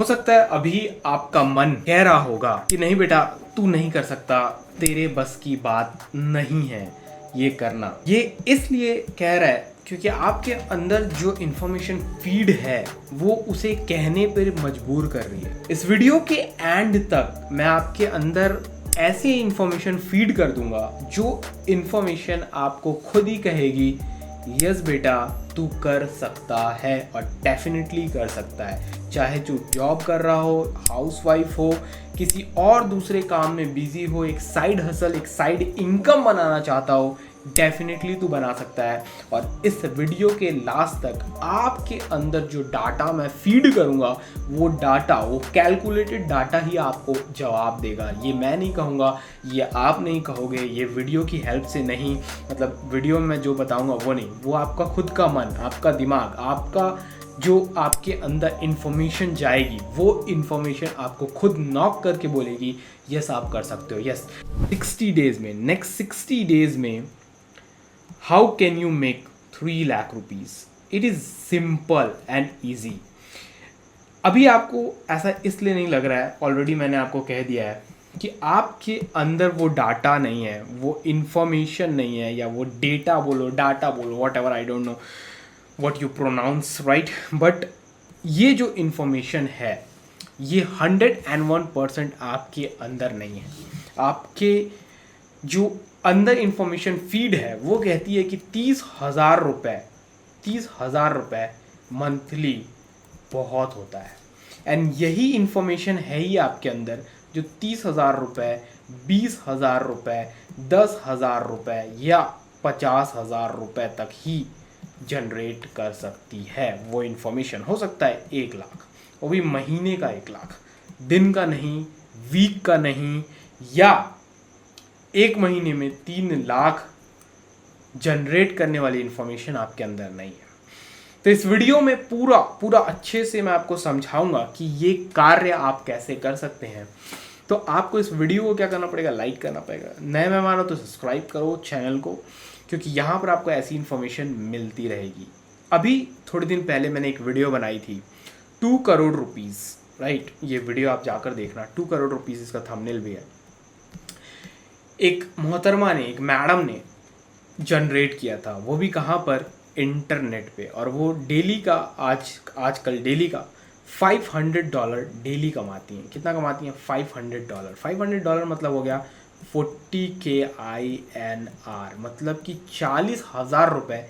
हो सकता है अभी आपका मन कह रहा होगा कि नहीं बेटा, तू नहीं कर सकता, तेरे बस की बात नहीं है ये करना। ये इसलिए कह रहा है क्योंकि आपके अंदर जो इंफॉर्मेशन फीड है वो उसे कहने पर मजबूर कर रही है। इस वीडियो के एंड तक मैं आपके अंदर ऐसे इंफॉर्मेशन फीड कर दूंगा जो इंफॉर्मेशन आपको खुद ही कहेगी यस बेटा, तू कर सकता है और डेफिनेटली कर सकता है। चाहे तू जॉब कर रहा हो, हाउसवाइफ हो, किसी और दूसरे काम में बिजी हो, एक साइड हसल, एक साइड इनकम बनाना चाहता हो, डेफिनेटली तू बना सकता है। और इस वीडियो के लास्ट तक आपके अंदर जो डाटा मैं फीड करूंगा वो डाटा, वो कैलकुलेटेड डाटा ही आपको जवाब देगा। ये मैं नहीं कहूँगा, ये आप नहीं कहोगे, ये वीडियो की हेल्प से नहीं, मतलब वीडियो में जो बताऊंगा वो नहीं, वो आपका खुद का मन, आपका दिमाग, आपका जो आपके अंदर इंफॉर्मेशन जाएगी वो इंफॉर्मेशन आपको खुद नॉक करके बोलेगी यस आप कर सकते हो। यस 60 डेज में, नेक्स्ट 60 डेज में how can you make 3 lakh rupees. It is simple and easy. अभी आपको ऐसा इसलिए नहीं लग रहा है, ऑलरेडी मैंने आपको कह दिया है कि आपके अंदर वो डाटा नहीं है, वो इंफॉर्मेशन नहीं है, या वो डेटा बोलो, डाटा बोलो, whatever, I don't know what you pronounce right, but ये जो इंफॉर्मेशन है ये 101% आपके अंदर नहीं है। आपके जो अंदर इंफॉर्मेशन फीड है वो कहती है कि 30,000 रुपये, 30,000 रुपये मंथली बहुत होता है। एंड यही इंफॉर्मेशन है ही आपके अंदर जो 30,000 रुपये, 20,000 रुपये, 10,000 रुपये या 50,000 रुपये तक ही जनरेट कर सकती है। वो इंफॉर्मेशन हो सकता है 1 लाख, वो भी महीने का 1 लाख, दिन का नहीं, वीक का नहीं, या 1 महीने में 3 लाख जनरेट करने वाली इंफॉर्मेशन आपके अंदर नहीं है। तो इस वीडियो में पूरा अच्छे से मैं आपको समझाऊंगा कि ये कार्य आप कैसे कर सकते हैं। तो आपको इस वीडियो को क्या करना पड़ेगा, लाइक करना पड़ेगा, नए मेहमान हो तो सब्सक्राइब करो चैनल को, क्योंकि यहाँ पर आपको ऐसी इन्फॉर्मेशन मिलती रहेगी। अभी थोड़े दिन पहले मैंने एक वीडियो बनाई थी 2 करोड़ रुपीज़, राइट, ये वीडियो आप जाकर देखना, 2 करोड़ रुपीज़ इसका थंबनेल भी है। एक मोहतरमा ने, एक मैडम ने जनरेट किया था, वो भी कहाँ पर, इंटरनेट पे, और वो डेली का आजकल डेली का $500 डेली कमाती हैं। कितना कमाती हैं? $500। $500 मतलब हो गया 40K INR, मतलब कि 40,000 रुपये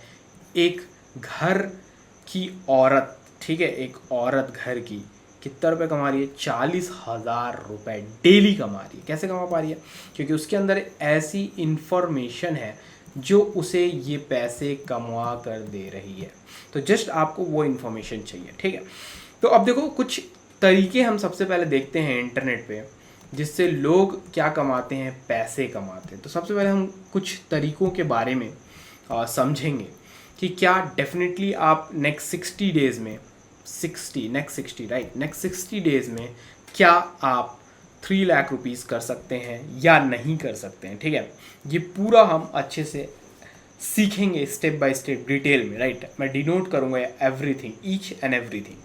एक घर की औरत, ठीक है, एक औरत घर की कितना रुपए कमा रही है? 40,000 रुपये डेली कमा रही है। कैसे कमा पा रही है? क्योंकि उसके अंदर ऐसी इंफॉर्मेशन है जो उसे ये पैसे कमा कर दे रही है। तो जस्ट आपको वो इन्फॉर्मेशन चाहिए, ठीक है। तो अब देखो, कुछ तरीके हम सबसे पहले देखते हैं इंटरनेट पे जिससे लोग क्या कमाते हैं, पैसे कमाते हैं। तो सबसे पहले हम कुछ तरीकों के बारे में समझेंगे कि क्या डेफिनेटली आप नेक्स्ट 60 डेज में, नेक्स्ट 60 डेज में क्या आप 3 लाख रुपीज़ कर सकते हैं या नहीं कर सकते हैं, ठीक है। ये पूरा हम अच्छे से सीखेंगे स्टेप बाय स्टेप डिटेल में, राइट। मैं डिनोट करूँगा एवरीथिंग, ईच एंड एवरीथिंग।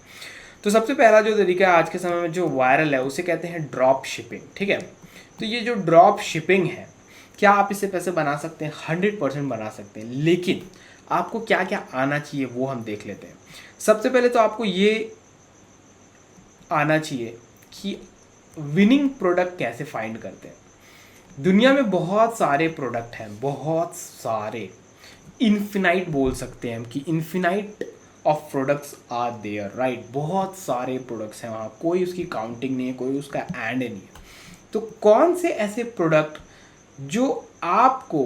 तो सबसे पहला जो तरीका है आज के समय में जो वायरल है उसे कहते हैं ड्रॉप शिपिंग, ठीक है। तो ये जो ड्रॉप शिपिंग है, क्या आप इससे पैसे बना सकते हैं? 100% बना सकते हैं, लेकिन आपको क्या क्या आना चाहिए वो हम देख लेते हैं। सबसे पहले तो आपको ये आना चाहिए कि विनिंग प्रोडक्ट कैसे फाइंड करते हैं। दुनिया में बहुत सारे प्रोडक्ट हैं, बहुत सारे, इन्फिनाइट बोल सकते हैं हम कि infinite of products are there, right. बहुत सारे प्रोडक्ट्स हैं वहाँ, कोई उसकी काउंटिंग नहीं है, कोई उसका एंड नहीं है। तो कौन से ऐसे प्रोडक्ट जो आपको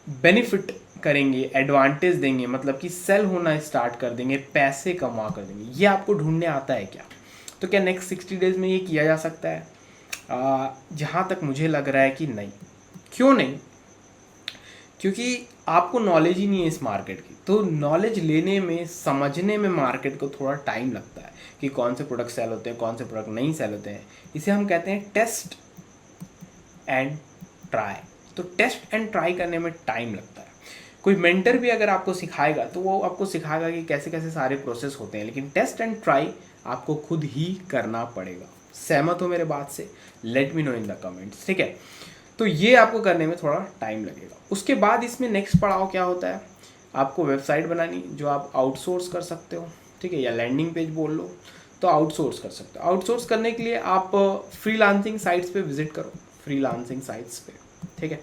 बेनिफिट करेंगे, एडवांटेज देंगे, मतलब कि सेल होना स्टार्ट कर देंगे, पैसे कमा कर देंगे, ये आपको ढूंढने आता है क्या? तो क्या नेक्स्ट 60 डेज में ये किया जा सकता है? जहाँ तक मुझे लग रहा है कि नहीं। क्यों नहीं? क्योंकि आपको नॉलेज ही नहीं है इस मार्केट की। तो नॉलेज लेने में, समझने में मार्केट को थोड़ा टाइम लगता है कि कौन से प्रोडक्ट सेल होते हैं, कौन से प्रोडक्ट नहीं सेल होते हैं। इसे हम कहते हैं टेस्ट एंड ट्राई। तो टेस्ट एंड ट्राई करने में टाइम लगता है। कोई मेंटर भी अगर आपको सिखाएगा तो वो आपको सिखाएगा कि कैसे कैसे सारे प्रोसेस होते हैं, लेकिन टेस्ट एंड ट्राई आपको खुद ही करना पड़ेगा। सहमत हो मेरे बात से? Let me know in the comments, ठीक है। तो ये आपको करने में थोड़ा टाइम लगेगा। उसके बाद इसमें नेक्स्ट पड़ाव क्या होता है, आपको वेबसाइट बनानी जो आप आउटसोर्स कर सकते हो, ठीक है, या लैंडिंग पेज बोल लो, तो आउटसोर्स कर सकते हो। आउटसोर्स करने के लिए आप फ्रीलांसिंग साइट्स पे विजिट करो, फ्रीलांसिंग साइट्स पे, ठीक है,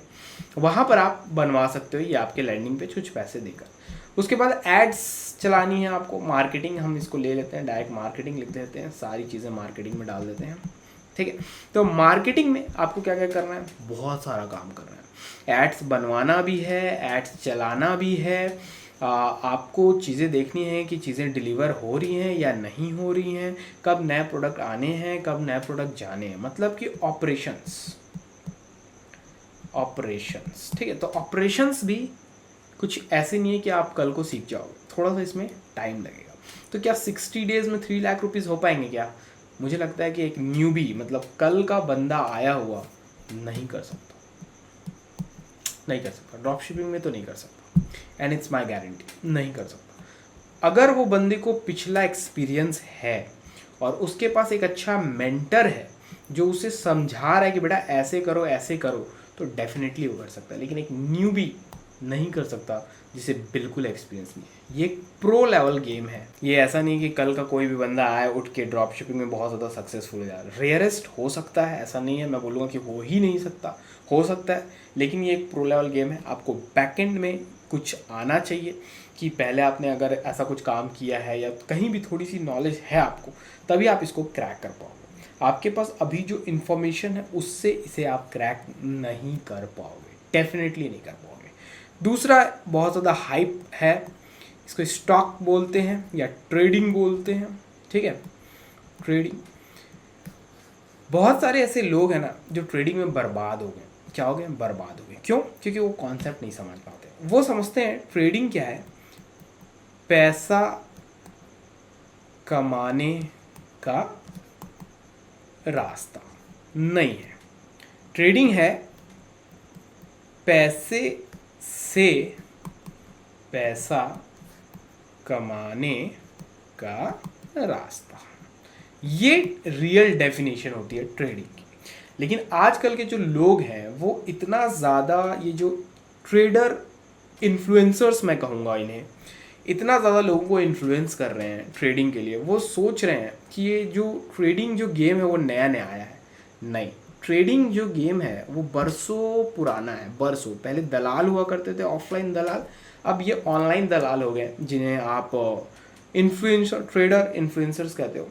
वहाँ पर आप बनवा सकते हो ये आपके लैंडिंग पेज कुछ पैसे देकर। उसके बाद एड्स चलानी है आपको, मार्केटिंग हम इसको ले लेते हैं, डायरेक्ट मार्केटिंग लिख देते हैं, सारी चीज़ें मार्केटिंग में डाल देते हैं, ठीक है। तो मार्केटिंग में आपको क्या क्या करना है, बहुत सारा काम करना है। एड्स बनवाना भी है, एड्स चलाना भी है, आपको चीज़ें देखनी है कि चीज़ें डिलीवर हो रही हैं या नहीं हो रही हैं, कब नए प्रोडक्ट आने हैं, कब नए प्रोडक्ट जाने हैं, मतलब कि ऑपरेशंस, ठीक है। तो ऑपरेशंस भी कुछ ऐसे नहीं है कि आप कल को सीख जाओगे, थोड़ा सा इसमें टाइम लगेगा। तो क्या 60 डेज में 3 लाख रुपीज़ हो पाएंगे क्या? मुझे लगता है कि एक न्यूबी, मतलब कल का बंदा आया हुआ नहीं कर सकता, नहीं कर सकता, ड्रॉप शिपिंग में तो नहीं कर सकता, एंड इट्स माय गारंटी, नहीं कर सकता। अगर वो बंदे को पिछला एक्सपीरियंस है और उसके पास एक अच्छा मेंटर है जो उसे समझा रहा है कि बेटा ऐसे करो, तो डेफिनेटली वो कर सकता है। लेकिन एक न्यूबी नहीं कर सकता जिसे बिल्कुल एक्सपीरियंस नहीं है। ये एक प्रो लेवल गेम है। ये ऐसा नहीं कि कल का कोई भी बंदा आए उठ के ड्रॉप शिपिंग में बहुत ज़्यादा सक्सेसफुल हो जाए। रेयरेस्ट हो सकता है, ऐसा नहीं है मैं बोलूँगा कि हो ही नहीं सकता, हो सकता है, लेकिन ये एक प्रो लेवल गेम है। आपको बैकएंड में कुछ आना चाहिए कि पहले आपने अगर ऐसा कुछ काम किया है या कहीं भी थोड़ी सी नॉलेज है आपको, तभी आप इसको क्रैक कर पाओगे। आपके पास अभी जो इन्फॉर्मेशन है उससे इसे आप क्रैक नहीं कर पाओगे, डेफिनेटली नहीं कर पाओगे। दूसरा बहुत ज़्यादा हाइप है, इसको स्टॉक बोलते हैं या ट्रेडिंग बोलते हैं, ठीक है, ट्रेडिंग। बहुत सारे ऐसे लोग हैं ना जो ट्रेडिंग में बर्बाद हो गए। क्या हो गए? बर्बाद हो गए। क्यों? क्योंकि वो कॉन्सेप्ट नहीं समझ पाते। वो समझते हैं ट्रेडिंग क्या है, पैसा कमाने का रास्ता नहीं है। ट्रेडिंग है पैसे से पैसा कमाने का रास्ता। ये रियल डेफिनेशन होती है ट्रेडिंग की। लेकिन आजकल के जो लोग हैं वो इतना ज़्यादा, ये जो ट्रेडर इन्फ्लुएंसर्स मैं कहूँगा इन्हें, इतना ज़्यादा लोगों को इन्फ्लुएंस कर रहे हैं ट्रेडिंग के लिए। वो सोच रहे हैं कि ये जो ट्रेडिंग जो गेम है वो नया नया आया है। नहीं, ट्रेडिंग जो गेम है वो बरसों पुराना है, बरसों पहले दलाल हुआ करते थे, ऑफलाइन दलाल, अब ये ऑनलाइन दलाल हो गए जिन्हें आप इन्फ्लुएंसर, ट्रेडर इन्फ्लुएंसर्स कहते हो।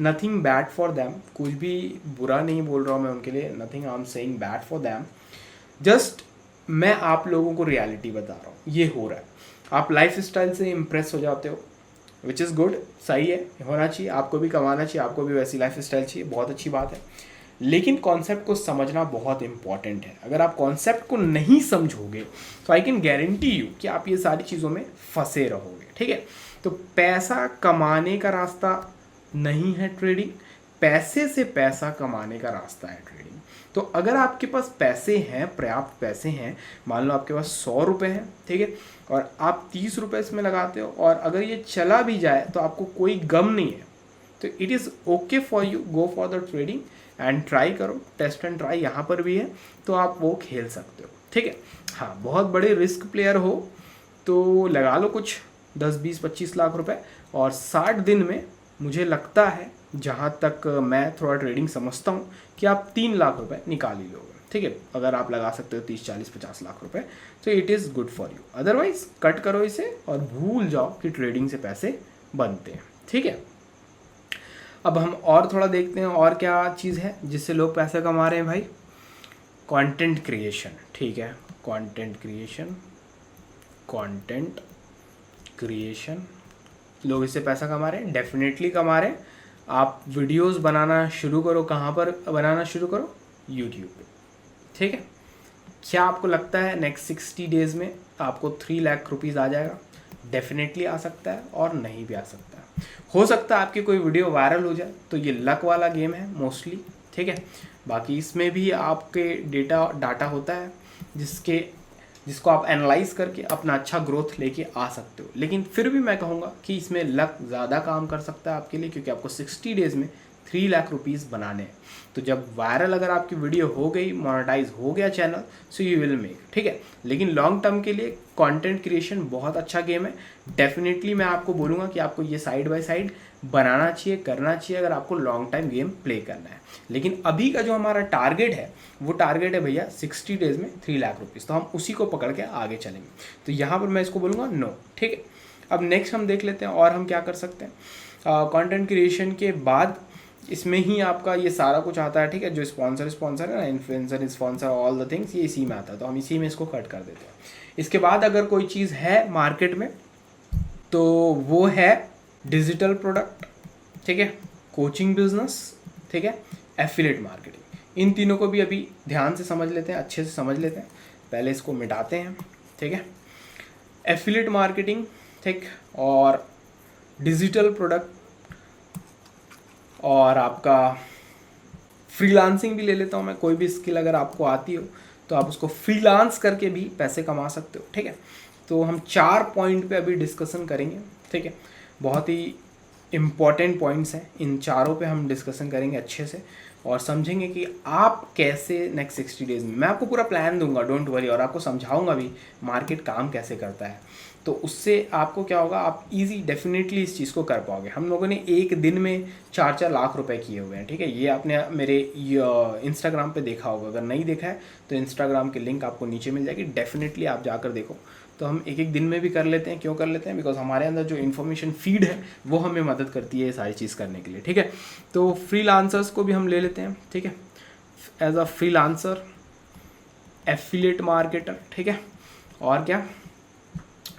नथिंग बैड फॉर देम, कुछ भी बुरा नहीं बोल रहा हूँ मैं उनके लिए, nothing I am saying bad for them, just मैं आप लोगों को रियलिटी बता रहा हूँ, ये हो रहा है। आप लाइफ स्टाइल से इम्प्रेस हो जाते हो, विच इज़ गुड, सही है, होना चाहिए, आपको भी कमाना चाहिए, आपको भी वैसी लाइफ स्टाइल चाहिए, बहुत अच्छी बात है। लेकिन कॉन्सेप्ट को समझना बहुत इंपॉर्टेंट है। अगर आप कॉन्सेप्ट को नहीं समझोगे तो आई कैन गारंटी यू कि आप ये सारी चीज़ों में फंसे रहोगे, ठीक है। तो पैसा कमाने का रास्ता नहीं है ट्रेडिंग, पैसे से पैसा कमाने का रास्ता है ट्रेडिंग। तो अगर आपके पास पैसे हैं, पर्याप्त पैसे हैं, मान लो आपके पास 100 रुपये हैं, ठीक है, और आप 30 रुपये इसमें लगाते हो, और अगर ये चला भी जाए तो आपको कोई गम नहीं है, तो it is okay for you, go for the trading and try करो, टेस्ट एंड ट्राई यहाँ पर भी है, तो आप वो खेल सकते हो, ठीक है। हाँ, बहुत बड़े रिस्क प्लेयर हो तो लगा लो कुछ 10, 20, 25 लाख रुपए, और 60 दिन में मुझे लगता है, जहाँ तक मैं थोड़ा ट्रेडिंग समझता हूँ, कि आप 3 लाख रुपए निकाल ही लोगे, ठीक है। अगर आप लगा सकते हो 30, 40, 50 लाख रुपए, तो it is good for you. Otherwise cut करो इसे और भूल जाओ कि ट्रेडिंग से पैसे बनते हैं, ठीक है। अब हम और थोड़ा देखते हैं और क्या चीज़ है जिससे लोग पैसे कमा रहे हैं भाई। कंटेंट क्रिएशन, ठीक है, कंटेंट क्रिएशन लोग इससे पैसा कमा रहे हैं, डेफिनेटली कमा रहे हैं। आप वीडियोस बनाना शुरू करो, कहाँ पर बनाना शुरू करो? यूट्यूब पे, ठीक है। क्या आपको लगता है नेक्स्ट 60 डेज़ में आपको 3 लाख रुपीज़ आ जाएगा? डेफिनेटली आ सकता है और नहीं भी आ सकता है। हो सकता है आपकी कोई वीडियो वायरल हो जाए, तो ये लक वाला गेम है मोस्टली, ठीक है। बाकी इसमें भी आपके डाटा होता है जिसको आप एनालाइज करके अपना अच्छा ग्रोथ लेके आ सकते हो। लेकिन फिर भी मैं कहूँगा कि इसमें लक ज़्यादा काम कर सकता है आपके लिए, क्योंकि आपको 60 डेज़ में 3 लाख रुपीज़ बनाने हैं। तो जब वायरल अगर आपकी वीडियो हो गई, मोनेटाइज हो गया channel, so you will make, ठीक है। लेकिन लॉन्ग टर्म के लिए कंटेंट क्रिएशन बहुत अच्छा गेम है। डेफिनेटली मैं आपको बोलूँगा कि आपको ये साइड बाय साइड बनाना चाहिए, करना चाहिए, अगर आपको लॉन्ग टाइम गेम प्ले करना है। लेकिन अभी का जो हमारा टारगेट है, वो टारगेट है भैया 60 डेज़ में 3 लाख रुपीज़। तो हम उसी को पकड़ के आगे चलेंगे। तो यहाँ पर मैं इसको बोलूँगा नो, ठीक है। अब नेक्स्ट हम देख लेते हैं और हम क्या कर सकते हैं। कंटेंट क्रिएशन के बाद इसमें ही आपका ये सारा कुछ आता है, ठीक है। जो स्पॉन्सर है ना, influencer sponsor all the things, ये इसी में आता है। तो हम इसी में इसको कट कर देते हैं। इसके बाद अगर कोई चीज़ है मार्केट में तो वो है डिजिटल प्रोडक्ट, ठीक है, कोचिंग बिजनेस, ठीक है, एफिलिएट मार्केटिंग। इन तीनों को भी अभी ध्यान से समझ लेते हैं, अच्छे से समझ लेते हैं। पहले इसको मिटाते हैं, ठीक है। एफिलिएट मार्केटिंग, ठीक, और डिजिटल प्रोडक्ट और आपका फ्रीलांसिंग भी ले लेता हूँ मैं। कोई भी स्किल अगर आपको आती हो तो आप उसको फ्रीलांस करके भी पैसे कमा सकते हो, ठीक है। तो हम 4 पॉइंट पे अभी डिस्कशन करेंगे, ठीक है। बहुत ही इम्पॉर्टेंट पॉइंट्स हैं, इन चारों पे हम डिस्कशन करेंगे अच्छे से और समझेंगे कि आप कैसे नेक्स्ट 60 डेज़ में, मैं आपको पूरा प्लान दूंगा, डोंट वरी, और आपको समझाऊंगा भी मार्केट काम कैसे करता है। तो उससे आपको क्या होगा, आप इजी डेफिनेटली इस चीज़ को कर पाओगे। हम लोगों ने एक दिन में 4-4 लाख रुपए किए हुए हैं, ठीक है। ये आपने मेरे इंस्टाग्राम पे देखा होगा, अगर नहीं देखा है तो इंस्टाग्राम की लिंक आपको नीचे मिल जाएगी, डेफिनेटली आप जाकर देखो। तो हम एक एक दिन में भी कर लेते हैं। क्यों कर लेते हैं? बिकॉज हमारे अंदर जो इन्फॉर्मेशन फीड है वो हमें मदद करती है ये सारी चीज़ करने के लिए, ठीक है। तो फ्रीलांसर्स को भी हम ले लेते हैं, ठीक है, as a freelancer, affiliate marketer, ठीक है, और क्या,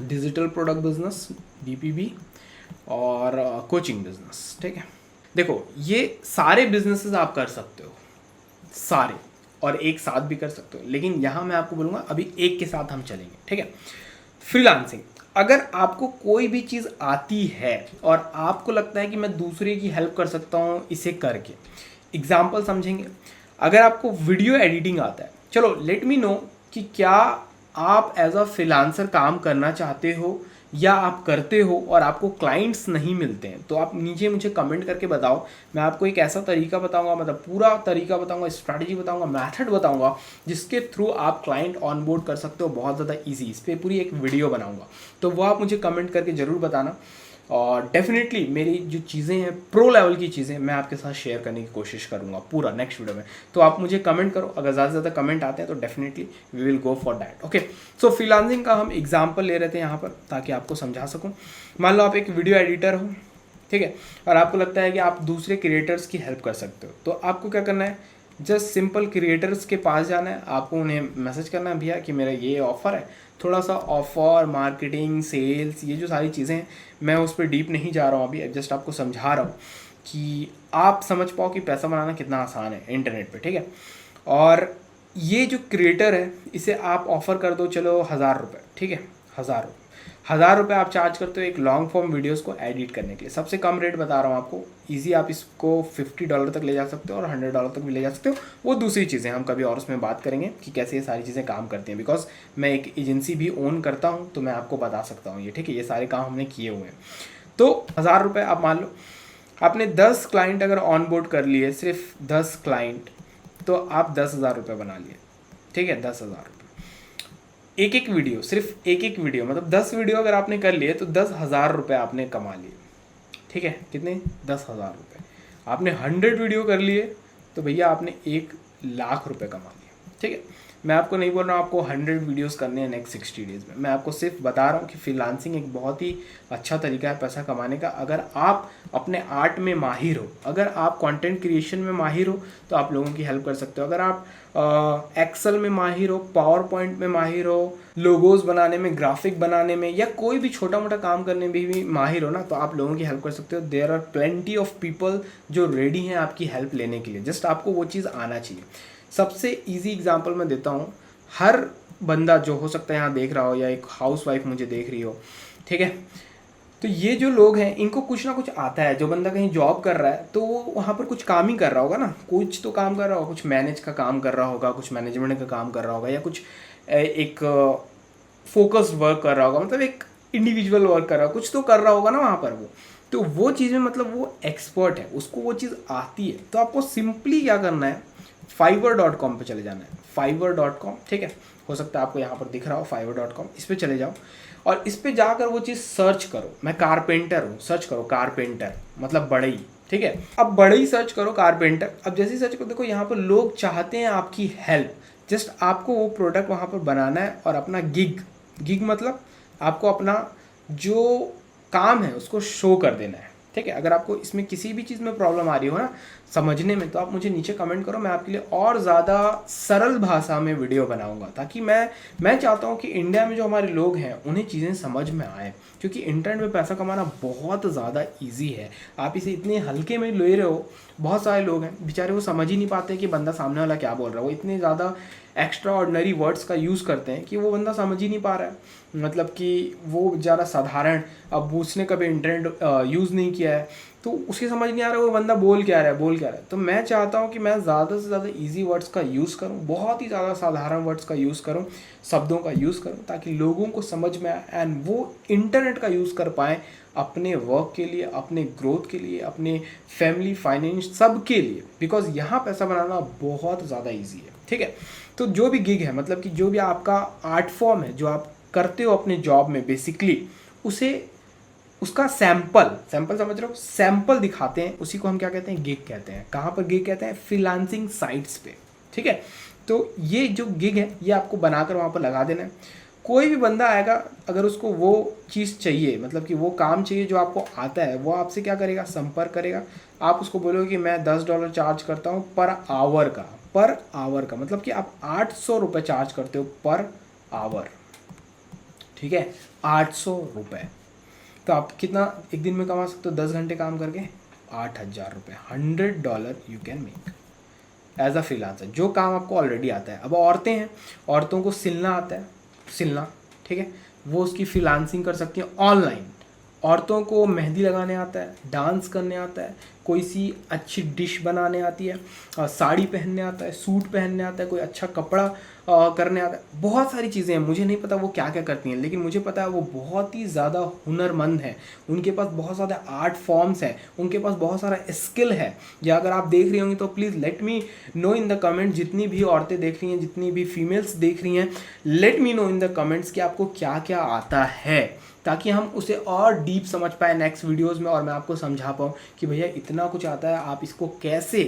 डिजिटल प्रोडक्ट बिजनेस DPB, और कोचिंग बिजनेस, ठीक है। देखो ये सारे बिजनेसेस आप कर सकते हो, सारे, और एक साथ भी कर सकते हो। लेकिन यहाँ मैं आपको बोलूँगा अभी एक के साथ हम चलेंगे, ठीक है। फ्रीलांसिंग, अगर आपको कोई भी चीज़ आती है और आपको लगता है कि मैं दूसरे की हेल्प कर सकता हूँ इसे करके, एग्जाम्पल समझेंगे। अगर आपको वीडियो एडिटिंग आता है, चलो लेट मी नो कि क्या आप एज अ फ्रीलांसर काम करना चाहते हो या आप करते हो और आपको क्लाइंट्स नहीं मिलते हैं, तो आप नीचे मुझे कमेंट करके बताओ। मैं आपको एक ऐसा तरीका बताऊंगा, मतलब पूरा तरीका बताऊंगा, स्ट्रैटेजी बताऊंगा, मेथड बताऊंगा, जिसके थ्रू आप क्लाइंट ऑनबोर्ड कर सकते हो बहुत ज़्यादा इजी। इस पर पूरी एक वीडियो बनाऊंगा, तो वो आप मुझे कमेंट करके ज़रूर बताना। और डेफिनेटली मेरी जो चीज़ें हैं, प्रो लेवल की चीज़ें, मैं आपके साथ शेयर करने की कोशिश करूँगा पूरा नेक्स्ट वीडियो में। तो आप मुझे कमेंट करो, अगर ज़्यादा से ज़्यादा कमेंट आते हैं तो definitely we will go for that, okay. So freelancing का हम एग्जाम्पल ले रहे थे यहाँ पर ताकि आपको समझा सकूँ। मान लो आप एक वीडियो एडिटर हो, ठीक है, और आपको लगता है कि आप दूसरे क्रिएटर्स की हेल्प कर सकते हो, तो आपको क्या करना है, जस्ट सिंपल क्रिएटर्स के पास जाना है, आपको उन्हें मैसेज करना है, भैया कि मेरा ये ऑफ़र है, थोड़ा सा ऑफ़र, मार्केटिंग, सेल्स, ये जो सारी चीज़ें हैं, मैं उस पर डीप नहीं जा रहा हूँ अभी, जस्ट आपको समझा रहा हूँ कि आप समझ पाओ कि पैसा बनाना कितना आसान है इंटरनेट पे, ठीक है। और ये जो क्रिएटर है इसे आप ऑफ़र कर दो, चलो 1000 रुपये, ठीक है, 1000 रुपये आप चार्ज करते हो एक लॉन्ग फॉर्म वीडियोस को एडिट करने के लिए। सबसे कम रेट बता रहा हूँ आपको, इजी आप इसको $50 तक ले जा सकते हो और $100 तक भी ले जा सकते हो। वो दूसरी चीज़ें हम कभी और उसमें बात करेंगे कि कैसे ये सारी चीज़ें काम करती हैं, बिकॉज मैं एक एजेंसी भी ओन करता हूँ, तो मैं आपको बता सकता हूँ ये, ठीक है। ये सारे काम हमने किए हुए हैं। तो 1000 रुपये आप मान लो, आपने 10 क्लाइंट अगर ऑन बोर्ड कर लिए, सिर्फ 10 क्लाइंट, तो आप 10,000 रुपये बना लिए, ठीक है, 10,000 रुपये। एक एक वीडियो, सिर्फ एक एक वीडियो, मतलब 10 वीडियो अगर आपने कर लिए तो 10,000 रुपये आपने कमा लिए, ठीक है। कितने? 10,000 रुपये। आपने 100 वीडियो कर लिए तो भैया आपने 1,00,000 रुपये कमा लिए, ठीक है। मैं आपको नहीं बोल रहा हूँ आपको 100 वीडियोस करने हैं नेक्स्ट 60 डेज़ में, मैं आपको सिर्फ बता रहा हूँ कि फ्रीलांसिंग एक बहुत ही अच्छा तरीका है पैसा कमाने का। अगर आप अपने आर्ट में माहिर हो, अगर आप कंटेंट क्रिएशन में माहिर हो, तो आप लोगों की हेल्प कर सकते हो। अगर आप एक्सेल में माहिर हो, पावर पॉइंट में माहिर हो, लोगोज बनाने में, ग्राफिक बनाने में, या कोई भी छोटा मोटा काम करने में भी माहिर हो ना, तो आप लोगों की हेल्प कर सकते हो। There are plenty of people जो रेडी हैं आपकी हेल्प लेने के लिए, जस्ट आपको वो चीज़ आना चाहिए। सबसे इजी एग्जांपल मैं देता हूँ, हर बंदा जो हो सकता है यहाँ देख रहा हो, या एक हाउसवाइफ मुझे देख रही हो, ठीक है, तो ये जो लोग हैं इनको कुछ ना कुछ आता है। जो बंदा कहीं जॉब कर रहा है तो वो वहाँ पर कुछ काम ही कर रहा होगा ना, कुछ तो काम कर रहा होगा, कुछ मैनेज का काम कर रहा होगा, कुछ मैनेजमेंट का काम कर रहा होगा, या कुछ एक फोकस्ड वर्क कर रहा होगा, मतलब एक इंडिविजुअल वर्क कर रहा होगा, कुछ तो कर रहा होगा ना वहाँ पर वो, तो वो चीज़ में मतलब वो एक्सपर्ट है, उसको वो चीज़ आती है। तो आपको सिंपली क्या करना है, fiverr.com पे चले जाना है, fiverr.com, ठीक है, हो सकता है आपको यहाँ पर दिख रहा हो fiverr.com, इस पर चले जाओ और इस पर जाकर वो चीज़ सर्च करो। मैं कारपेंटर हूँ, सर्च करो कारपेंटर, मतलब बढ़ई, ठीक है। अब बढ़ई सर्च करो कारपेंटर। अब जैसे ही सर्च करो देखो यहाँ पर लोग चाहते हैं आपकी हेल्प, जस्ट आपको वो प्रोडक्ट वहाँ पर बनाना है और अपना गिग मतलब आपको अपना जो काम है उसको शो कर देना है, ठीक है। अगर आपको इसमें किसी भी चीज़ में प्रॉब्लम आ रही हो ना समझने में, तो आप मुझे नीचे कमेंट करो, मैं आपके लिए और ज़्यादा सरल भाषा में वीडियो बनाऊंगा, ताकि मैं चाहता हूँ कि इंडिया में जो हमारे लोग हैं उन्हें चीज़ें समझ में आए, क्योंकि इंटरनेट में पैसा कमाना बहुत ज़्यादा ईजी है। आप इसे इतने हल्के में ले रहे हो, बहुत सारे लोग हैं बेचारे वो समझ ही नहीं पाते कि बंदा सामने वाला क्या बोल रहा है, वो इतने ज़्यादा एक्स्ट्रा ऑर्डनरी वर्ड्स का यूज़ करते हैं कि वो बंदा समझ ही नहीं पा रहा है, मतलब कि वो ज़्यादा साधारण, अब उसने कभी इंटरनेट यूज़ नहीं किया है तो उसकी समझ नहीं आ रहा है वो बंदा बोल क्या रहा है। तो मैं चाहता हूँ कि मैं ज़्यादा से ज़्यादा इजी वर्ड्स का यूज़ करूँ, बहुत ही ज़्यादा साधारण वर्ड्स का यूज़ करूँ, शब्दों का यूज़ करूँ, ताकि लोगों को समझ में आए एंड वो इंटरनेट का यूज़ कर पाएँ अपने वर्क के लिए, अपने ग्रोथ के लिए, अपने फैमिली फाइनेंस सब के लिए, बिकॉज यहाँ पैसा बनाना बहुत ज़्यादा ईजी है, ठीक है। तो जो भी गिग है, मतलब कि जो भी आपका आर्ट फॉर्म है जो आप करते हो अपने जॉब में, बेसिकली उसे उसका सैंपल समझ रहे हो, सैंपल दिखाते हैं, उसी को हम क्या कहते हैं, गिग कहते हैं। कहाँ पर गिग कहते हैं, फ्रीलांसिंग साइट्स पे, ठीक है। तो ये जो गिग है ये आपको बनाकर वहाँ पर लगा देना है। कोई भी बंदा आएगा, अगर उसको वो चीज़ चाहिए, मतलब कि वो काम चाहिए जो आपको आता है, वो आपसे क्या करेगा, संपर्क करेगा। आप उसको बोलोगे कि मैं $10 चार्ज करता हूँ पर आवर का मतलब कि आप 800 रुपये चार्ज करते हो पर आवर, ठीक है, 800 रुपये। तो आप कितना एक दिन में कमा सकते हो, 10 घंटे काम करके 8,000 रुपये, $100 you can make as a freelancer, जो काम आपको ऑलरेडी आता है। अब औरतें हैं, औरतों को सिलना आता है, ठीक है, वो उसकी फ्रीलांसिंग कर सकती हैं ऑनलाइन। औरतों को मेहंदी लगाने आता है, डांस करने आता है, कोई सी अच्छी डिश बनाने आती है, साड़ी पहनने आता है, सूट पहनने आता है, कोई अच्छा कपड़ा करने आता है, बहुत सारी चीज़ें हैं। मुझे नहीं पता वो क्या क्या करती हैं, लेकिन मुझे पता है वो बहुत ही ज़्यादा हुनरमंद है, उनके पास बहुत ज़्यादा आर्ट फॉर्म्स हैं, उनके पास बहुत सारा स्किल है। या अगर आप देख रही होंगी तो please let me know in the comment, जितनी भी औरतें देख रही हैं, जितनी भी फीमेल्स देख रही हैं, let me know in the comments कि आपको क्या क्या आता है, ताकि हम उसे और डीप समझ पाए नेक्स्ट वीडियोस में, और मैं आपको समझा पाऊँ कि भैया इतना कुछ आता है, आप इसको कैसे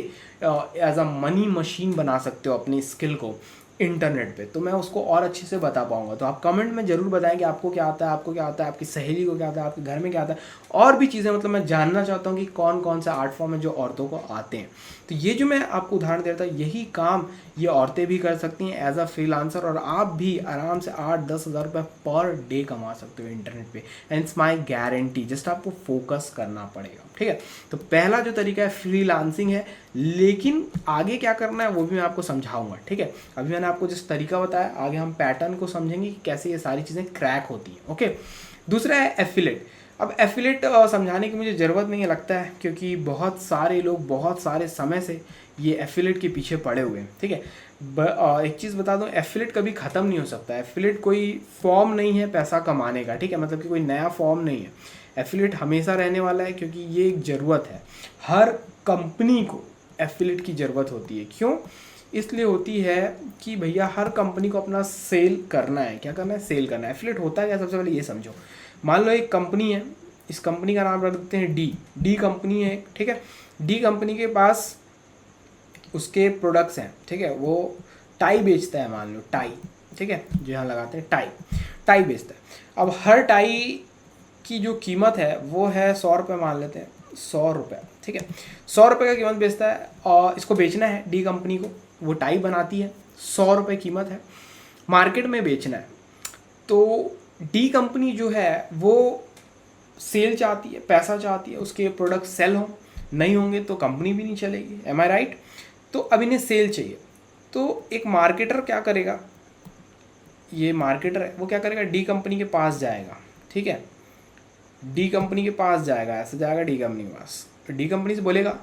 एज अ मनी मशीन बना सकते हो अपनी स्किल को इंटरनेट पे, तो मैं उसको और अच्छे से बता पाऊंगा। तो आप कमेंट में ज़रूर बताएं कि आपको क्या आता है, आपको क्या आता है, आपकी सहेली को क्या आता है, आपके घर में क्या आता है, और भी चीज़ें, मतलब मैं जानना चाहता हूँ कि कौन कौन सा आर्ट फॉर्म है जो औरतों को आते हैं। तो ये जो मैं आपको उदाहरण दे रहा था, यही काम ये औरतें भी कर सकती हैं एज अ फ्रीलांसर, और आप भी आराम से 8-10 हज़ार रुपये पर डे कमा सकते हो इंटरनेट पे, and it's my guarantee, just आपको फोकस करना पड़ेगा, ठीक है। तो पहला जो तरीका है फ्रीलांसिंग है, लेकिन आगे क्या करना है वो भी मैं आपको समझाऊंगा, ठीक है। अभी मैंने आपको जिस तरीका बताया, आगे हम पैटर्न को समझेंगे कि कैसे ये सारी चीज़ें क्रैक होती हैं, ओके। दूसरा है एफिलेट। अब एफिलेट समझाने की मुझे ज़रूरत नहीं है लगता है, क्योंकि बहुत सारे लोग बहुत सारे समय से ये एफिलेट के पीछे पड़े हुए हैं, ठीक है। एक चीज़ बता दूं, एफिलेट कभी ख़त्म नहीं हो सकता। एफिलेट कोई फॉर्म नहीं है पैसा कमाने का, ठीक है, मतलब कि कोई नया फॉर्म नहीं है। एफिलेट हमेशा रहने वाला है, क्योंकि ये एक ज़रूरत है, हर कंपनी को एफिलेट की ज़रूरत होती है। क्यों इसलिए होती है कि भैया हर कंपनी को अपना सेल करना है। क्या करना है, सेल करना है। एफिलेट होता है क्या, सबसे पहले ये समझो। मान लो एक कंपनी है, इस कंपनी का नाम रख देते हैं डी कंपनी है, ठीक है। डी कंपनी के पास उसके प्रोडक्ट्स हैं, ठीक है, वो टाई बेचता है, मान लो टाई, ठीक है, जो यहाँ लगाते हैं टाई बेचता है। अब हर टाई की जो कीमत है वो है 100 रुपये, मान लेते हैं 100 रुपये, ठीक है, 100 रुपये का कीमत बेचता है, और इसको बेचना है डी कंपनी को, वो टाई बनाती है, 100 रुपये कीमत है, मार्केट में बेचना है। तो डी कंपनी जो है वो सेल चाहती है, पैसा चाहती है, उसके प्रोडक्ट सेल हों, नहीं होंगे तो कंपनी भी नहीं चलेगी, एम आई राइट। तो अब इन्हें सेल चाहिए, तो एक मार्केटर क्या करेगा, ये मार्केटर है वो क्या करेगा, डी कंपनी के पास जाएगा, ठीक है, डी कंपनी के पास जाएगा, ऐसे जाएगा डी कंपनी के पास, तो डी कंपनी से बोलेगा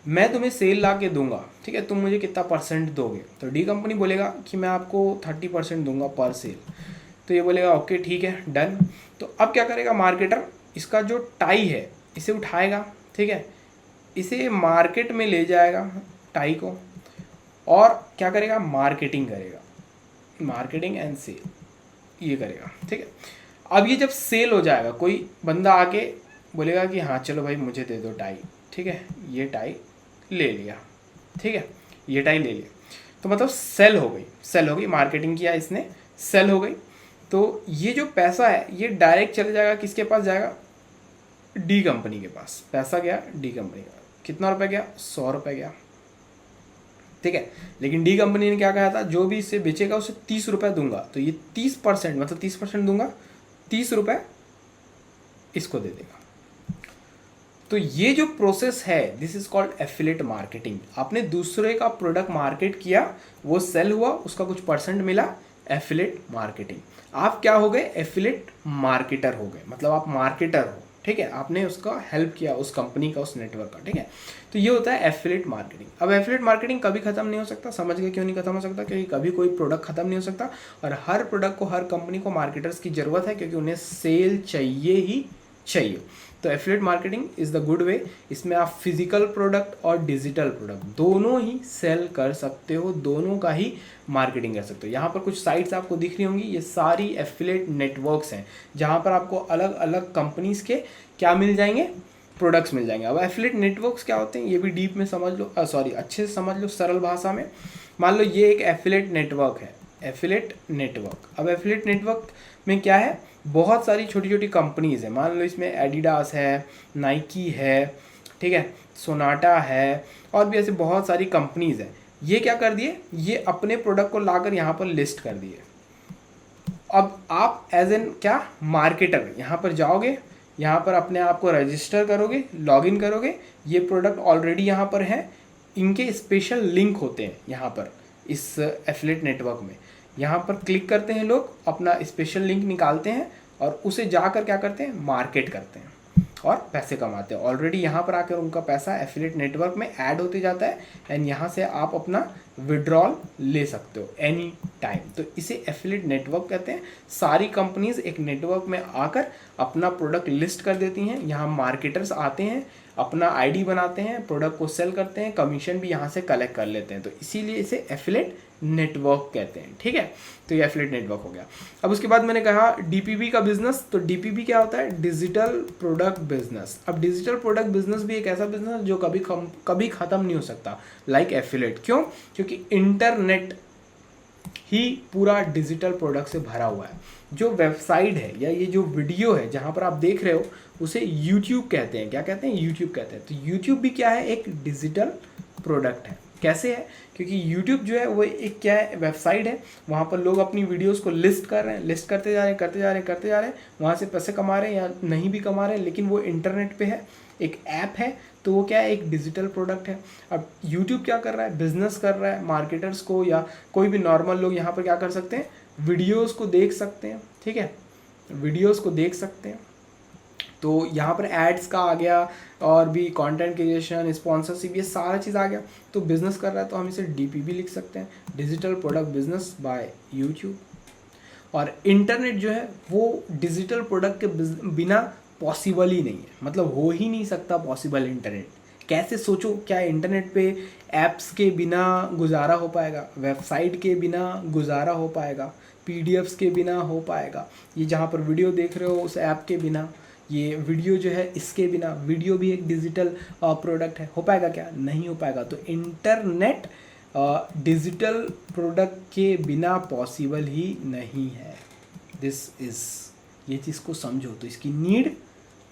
मैं तुम्हें सेल ला के दूंगा, ठीक है, तुम मुझे कितना % दोगे। तो डी कंपनी बोलेगा कि मैं आपको 30% दूंगा पर सेल। तो ये बोलेगा ओके ठीक है डन। तो अब क्या करेगा मार्केटर, इसका जो टाई है इसे उठाएगा, ठीक है, इसे मार्केट में ले जाएगा टाई को, और क्या करेगा मार्केटिंग करेगा, मार्केटिंग एंड सेल ये करेगा, ठीक है। अब ये जब सेल हो जाएगा, कोई बंदा आके बोलेगा कि हाँ चलो भाई मुझे दे दो टाई, ठीक है, ये टाई ले लिया, ठीक है, ये टाई ले लिया, तो मतलब सेल हो गई, सेल हो गई, मार्केटिंग किया इसने, सेल हो गई। तो ये जो पैसा है ये डायरेक्ट चले जाएगा, किसके पास जाएगा, डी कंपनी के पास। पैसा गया डी कंपनी का, कितना रुपए गया, 100 रुपये गया, ठीक है। लेकिन डी कंपनी ने क्या कहा था, जो भी इसे बेचेगा उसे 30 रुपये दूंगा, तो ये 30% मतलब 30% दूंगा, 30 रुपये इसको दे देगा। तो ये जो प्रोसेस है this is called affiliate marketing. आपने दूसरे का प्रोडक्ट मार्केट किया, वो सेल हुआ, उसका कुछ परसेंट मिला, एफिलिएट मार्केटिंग। आप क्या हो गए, एफिलिएट मार्केटर हो गए, मतलब आप मार्केटर हो, ठीक है, आपने उसका हेल्प किया, उस कंपनी का, उस नेटवर्क का, ठीक है। तो ये होता है एफिलिएट मार्केटिंग। अब एफिलिएट मार्केटिंग कभी खत्म नहीं हो सकता, समझ गए क्यों नहीं खत्म हो सकता, क्योंकि कभी कोई प्रोडक्ट खत्म नहीं हो सकता, और हर प्रोडक्ट को, हर कंपनी को मार्केटर्स की जरूरत है, क्योंकि उन्हें सेल चाहिए ही चाहिए। तो affiliate marketing is the good way. इसमें आप फिजिकल प्रोडक्ट और डिजिटल प्रोडक्ट दोनों ही सेल कर सकते हो, दोनों का ही मार्केटिंग कर सकते हो। यहाँ पर कुछ साइट्स आपको दिख रही होंगी, ये सारी एफिलिएट नेटवर्क्स हैं, जहाँ पर आपको अलग अलग कंपनीज के क्या मिल जाएंगे, प्रोडक्ट्स मिल जाएंगे। अब एफिलिएट नेटवर्क्स क्या होते हैं ये भी डीप में समझ लो, अच्छे से समझ लो सरल भाषा में। मान लो ये एक एफिलिएट नेटवर्क है, एफिलिएट नेटवर्क। अब एफिलिएट नेटवर्क में क्या है, बहुत सारी छोटी छोटी कंपनीज है, मान लो इसमें एडिडास है, नाइकी है, ठीक है, सोनाटा है, और भी ऐसे बहुत सारी कंपनीज है। ये क्या कर दिए, ये अपने प्रोडक्ट को लाकर यहाँ पर लिस्ट कर दिए। अब आप एज एन क्या मार्केटर यहाँ पर जाओगे, यहाँ पर अपने आप को रजिस्टर करोगे, लॉगिन करोगे, ये प्रोडक्ट ऑलरेडी यहाँ पर है, इनके स्पेशल लिंक होते हैं यहाँ पर इस एफिलिएट नेटवर्क में। यहाँ पर क्लिक करते हैं लोग, अपना स्पेशल लिंक निकालते हैं और उसे जाकर क्या करते हैं, मार्केट करते हैं और पैसे कमाते हैं। ऑलरेडी यहाँ पर आकर उनका पैसा एफिलिएट नेटवर्क में ऐड होते जाता है, एंड यहाँ से आप अपना विड्रॉल ले सकते हो एनी टाइम। तो इसे एफिलिएट नेटवर्क कहते हैं। सारी कंपनीज एक नेटवर्क में आकर अपना प्रोडक्ट लिस्ट कर देती हैं, यहाँ मार्केटर्स आते हैं, अपना आईडी बनाते हैं, प्रोडक्ट को सेल करते हैं, कमीशन भी यहाँ से कलेक्ट कर लेते हैं। तो इसीलिए इसे एफिलिएट नेटवर्क कहते हैं, ठीक है। तो ये एफिलिएट नेटवर्क हो गया। अब उसके बाद मैंने कहा डीपीबी का बिजनेस। तो डीपीबी क्या होता है, डिजिटल प्रोडक्ट बिजनेस। अब डिजिटल प्रोडक्ट बिजनेस भी एक ऐसा बिजनेस जो कभी खत्म नहीं हो सकता, लाइक एफिलिएट। क्यों, क्योंकि इंटरनेट ही पूरा डिजिटल प्रोडक्ट से भरा हुआ है। जो वेबसाइट है या ये जो वीडियो है जहाँ पर आप देख रहे हो उसे यूट्यूब कहते हैं। क्या कहते हैं, यूट्यूब कहते हैं। तो यूट्यूब भी क्या है, एक डिजिटल प्रोडक्ट है। कैसे है, क्योंकि यूट्यूब जो है वो एक क्या है, वेबसाइट है, वहाँ पर लोग अपनी वीडियोस को लिस्ट कर रहे हैं, लिस्ट करते जा रहे हैं, वहाँ से पैसे कमा रहे हैं या नहीं भी कमा रहे हैं, लेकिन वो इंटरनेट पे है, एक ऐप है, तो वो क्या है, एक डिजिटल प्रोडक्ट है। अब यूट्यूब क्या कर रहा है, बिजनेस कर रहा है, मार्केटर्स को या कोई भी नॉर्मल लोग यहाँ पर क्या कर सकते हैं, वीडियोज़ को देख सकते हैं, ठीक है, वीडियोज़ को देख सकते हैं। तो यहाँ पर एड्स का आ गया, और भी कंटेंट क्रिएशन, स्पॉन्सरशिप, ये सारा चीज़ आ गया। तो बिजनेस कर रहा है तो हम इसे डीपीबी लिख सकते हैं, digital product business by YouTube. और इंटरनेट जो है वो डिजिटल प्रोडक्ट के बिना पॉसिबल ही नहीं है, मतलब हो ही नहीं सकता पॉसिबल इंटरनेट। कैसे, सोचो, क्या इंटरनेट पे ऐप्स के बिना गुजारा हो पाएगा, वेबसाइट के बिना गुजारा हो पाएगा, पीडीएफ्स के बिना हो पाएगा, ये जहाँ पर वीडियो देख रहे हो उस ऐप के बिना, ये वीडियो जो है इसके बिना, वीडियो भी एक डिजिटल प्रोडक्ट है, हो पाएगा क्या, नहीं हो पाएगा। तो इंटरनेट डिजिटल प्रोडक्ट के बिना पॉसिबल ही नहीं है। दिस इज़, ये चीज़ को समझो, तो इसकी नीड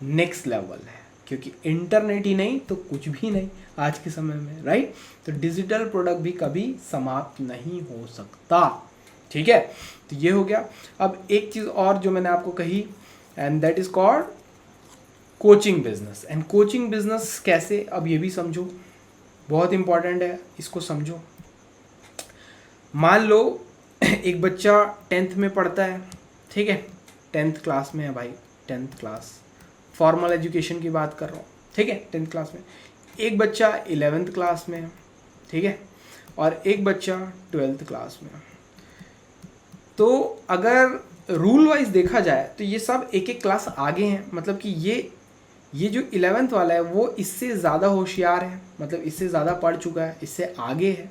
नेक्स्ट लेवल है, क्योंकि इंटरनेट ही नहीं तो कुछ भी नहीं आज के समय में, राइट। तो डिजिटल प्रोडक्ट भी कभी समाप्त नहीं हो सकता, ठीक है। तो ये हो गया। अब एक चीज़ और जो मैंने आपको कही, and that is called coaching business. And coaching business कैसे, अब ये भी समझो, बहुत इंपॉर्टेंट है, इसको समझो। मान लो एक बच्चा 10th में पढ़ता है, ठीक है, 10th क्लास में है भाई, 10th क्लास, फॉर्मल एजुकेशन की बात कर रहा हूँ, ठीक है, 10th क्लास में। एक बच्चा 11th क्लास में है, ठीक है, और एक बच्चा 12th क्लास में है। तो अगर रूल वाइज देखा जाए तो ये सब एक एक क्लास आगे हैं, मतलब कि ये जो 11th वाला है वो इससे ज़्यादा होशियार है, मतलब इससे ज़्यादा पढ़ चुका है, इससे आगे है।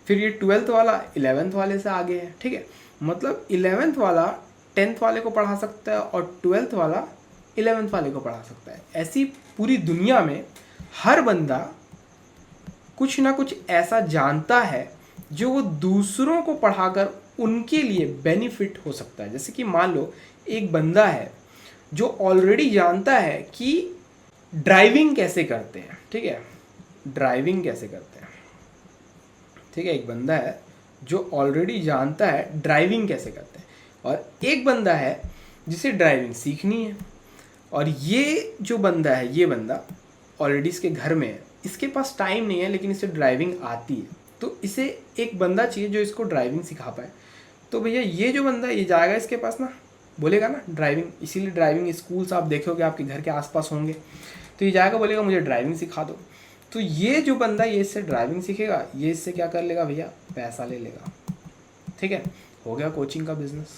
फिर ये 12th वाला 11th वाले से आगे है, ठीक है। मतलब 11th वाला 10th वाले को पढ़ा सकता है और 12th वाला 11th वाले को पढ़ा सकता है। ऐसी पूरी दुनिया में हर बंदा कुछ ना कुछ ऐसा जानता है जो वो दूसरों को पढ़ाकर उनके लिए बेनिफिट हो सकता है। जैसे कि मान लो एक बंदा है जो ऑलरेडी जानता है कि ड्राइविंग कैसे करते हैं, ठीक है, ड्राइविंग कैसे करते हैं, ठीक है। एक बंदा है जो ऑलरेडी जानता है ड्राइविंग कैसे करते हैं, और एक बंदा है जिसे ड्राइविंग सीखनी है। और ये जो बंदा है, ये बंदा ऑलरेडी इसके घर में है, इसके पास टाइम नहीं है लेकिन इसे ड्राइविंग आती है, तो इसे एक बंदा चाहिए जो इसको ड्राइविंग सिखा पाए। तो भैया ये जो बंदा ये जाएगा इसके पास ना, बोलेगा ना ड्राइविंग, इसीलिए ड्राइविंग स्कूल्स आप देखोगे आपके घर के आसपास होंगे, तो ये जाएगा बोलेगा मुझे ड्राइविंग सिखा दो। तो ये जो बंदा ये इससे ड्राइविंग सीखेगा, ये इससे क्या कर लेगा भैया, पैसा ले लेगा, ठीक है, हो गया कोचिंग का बिजनेस।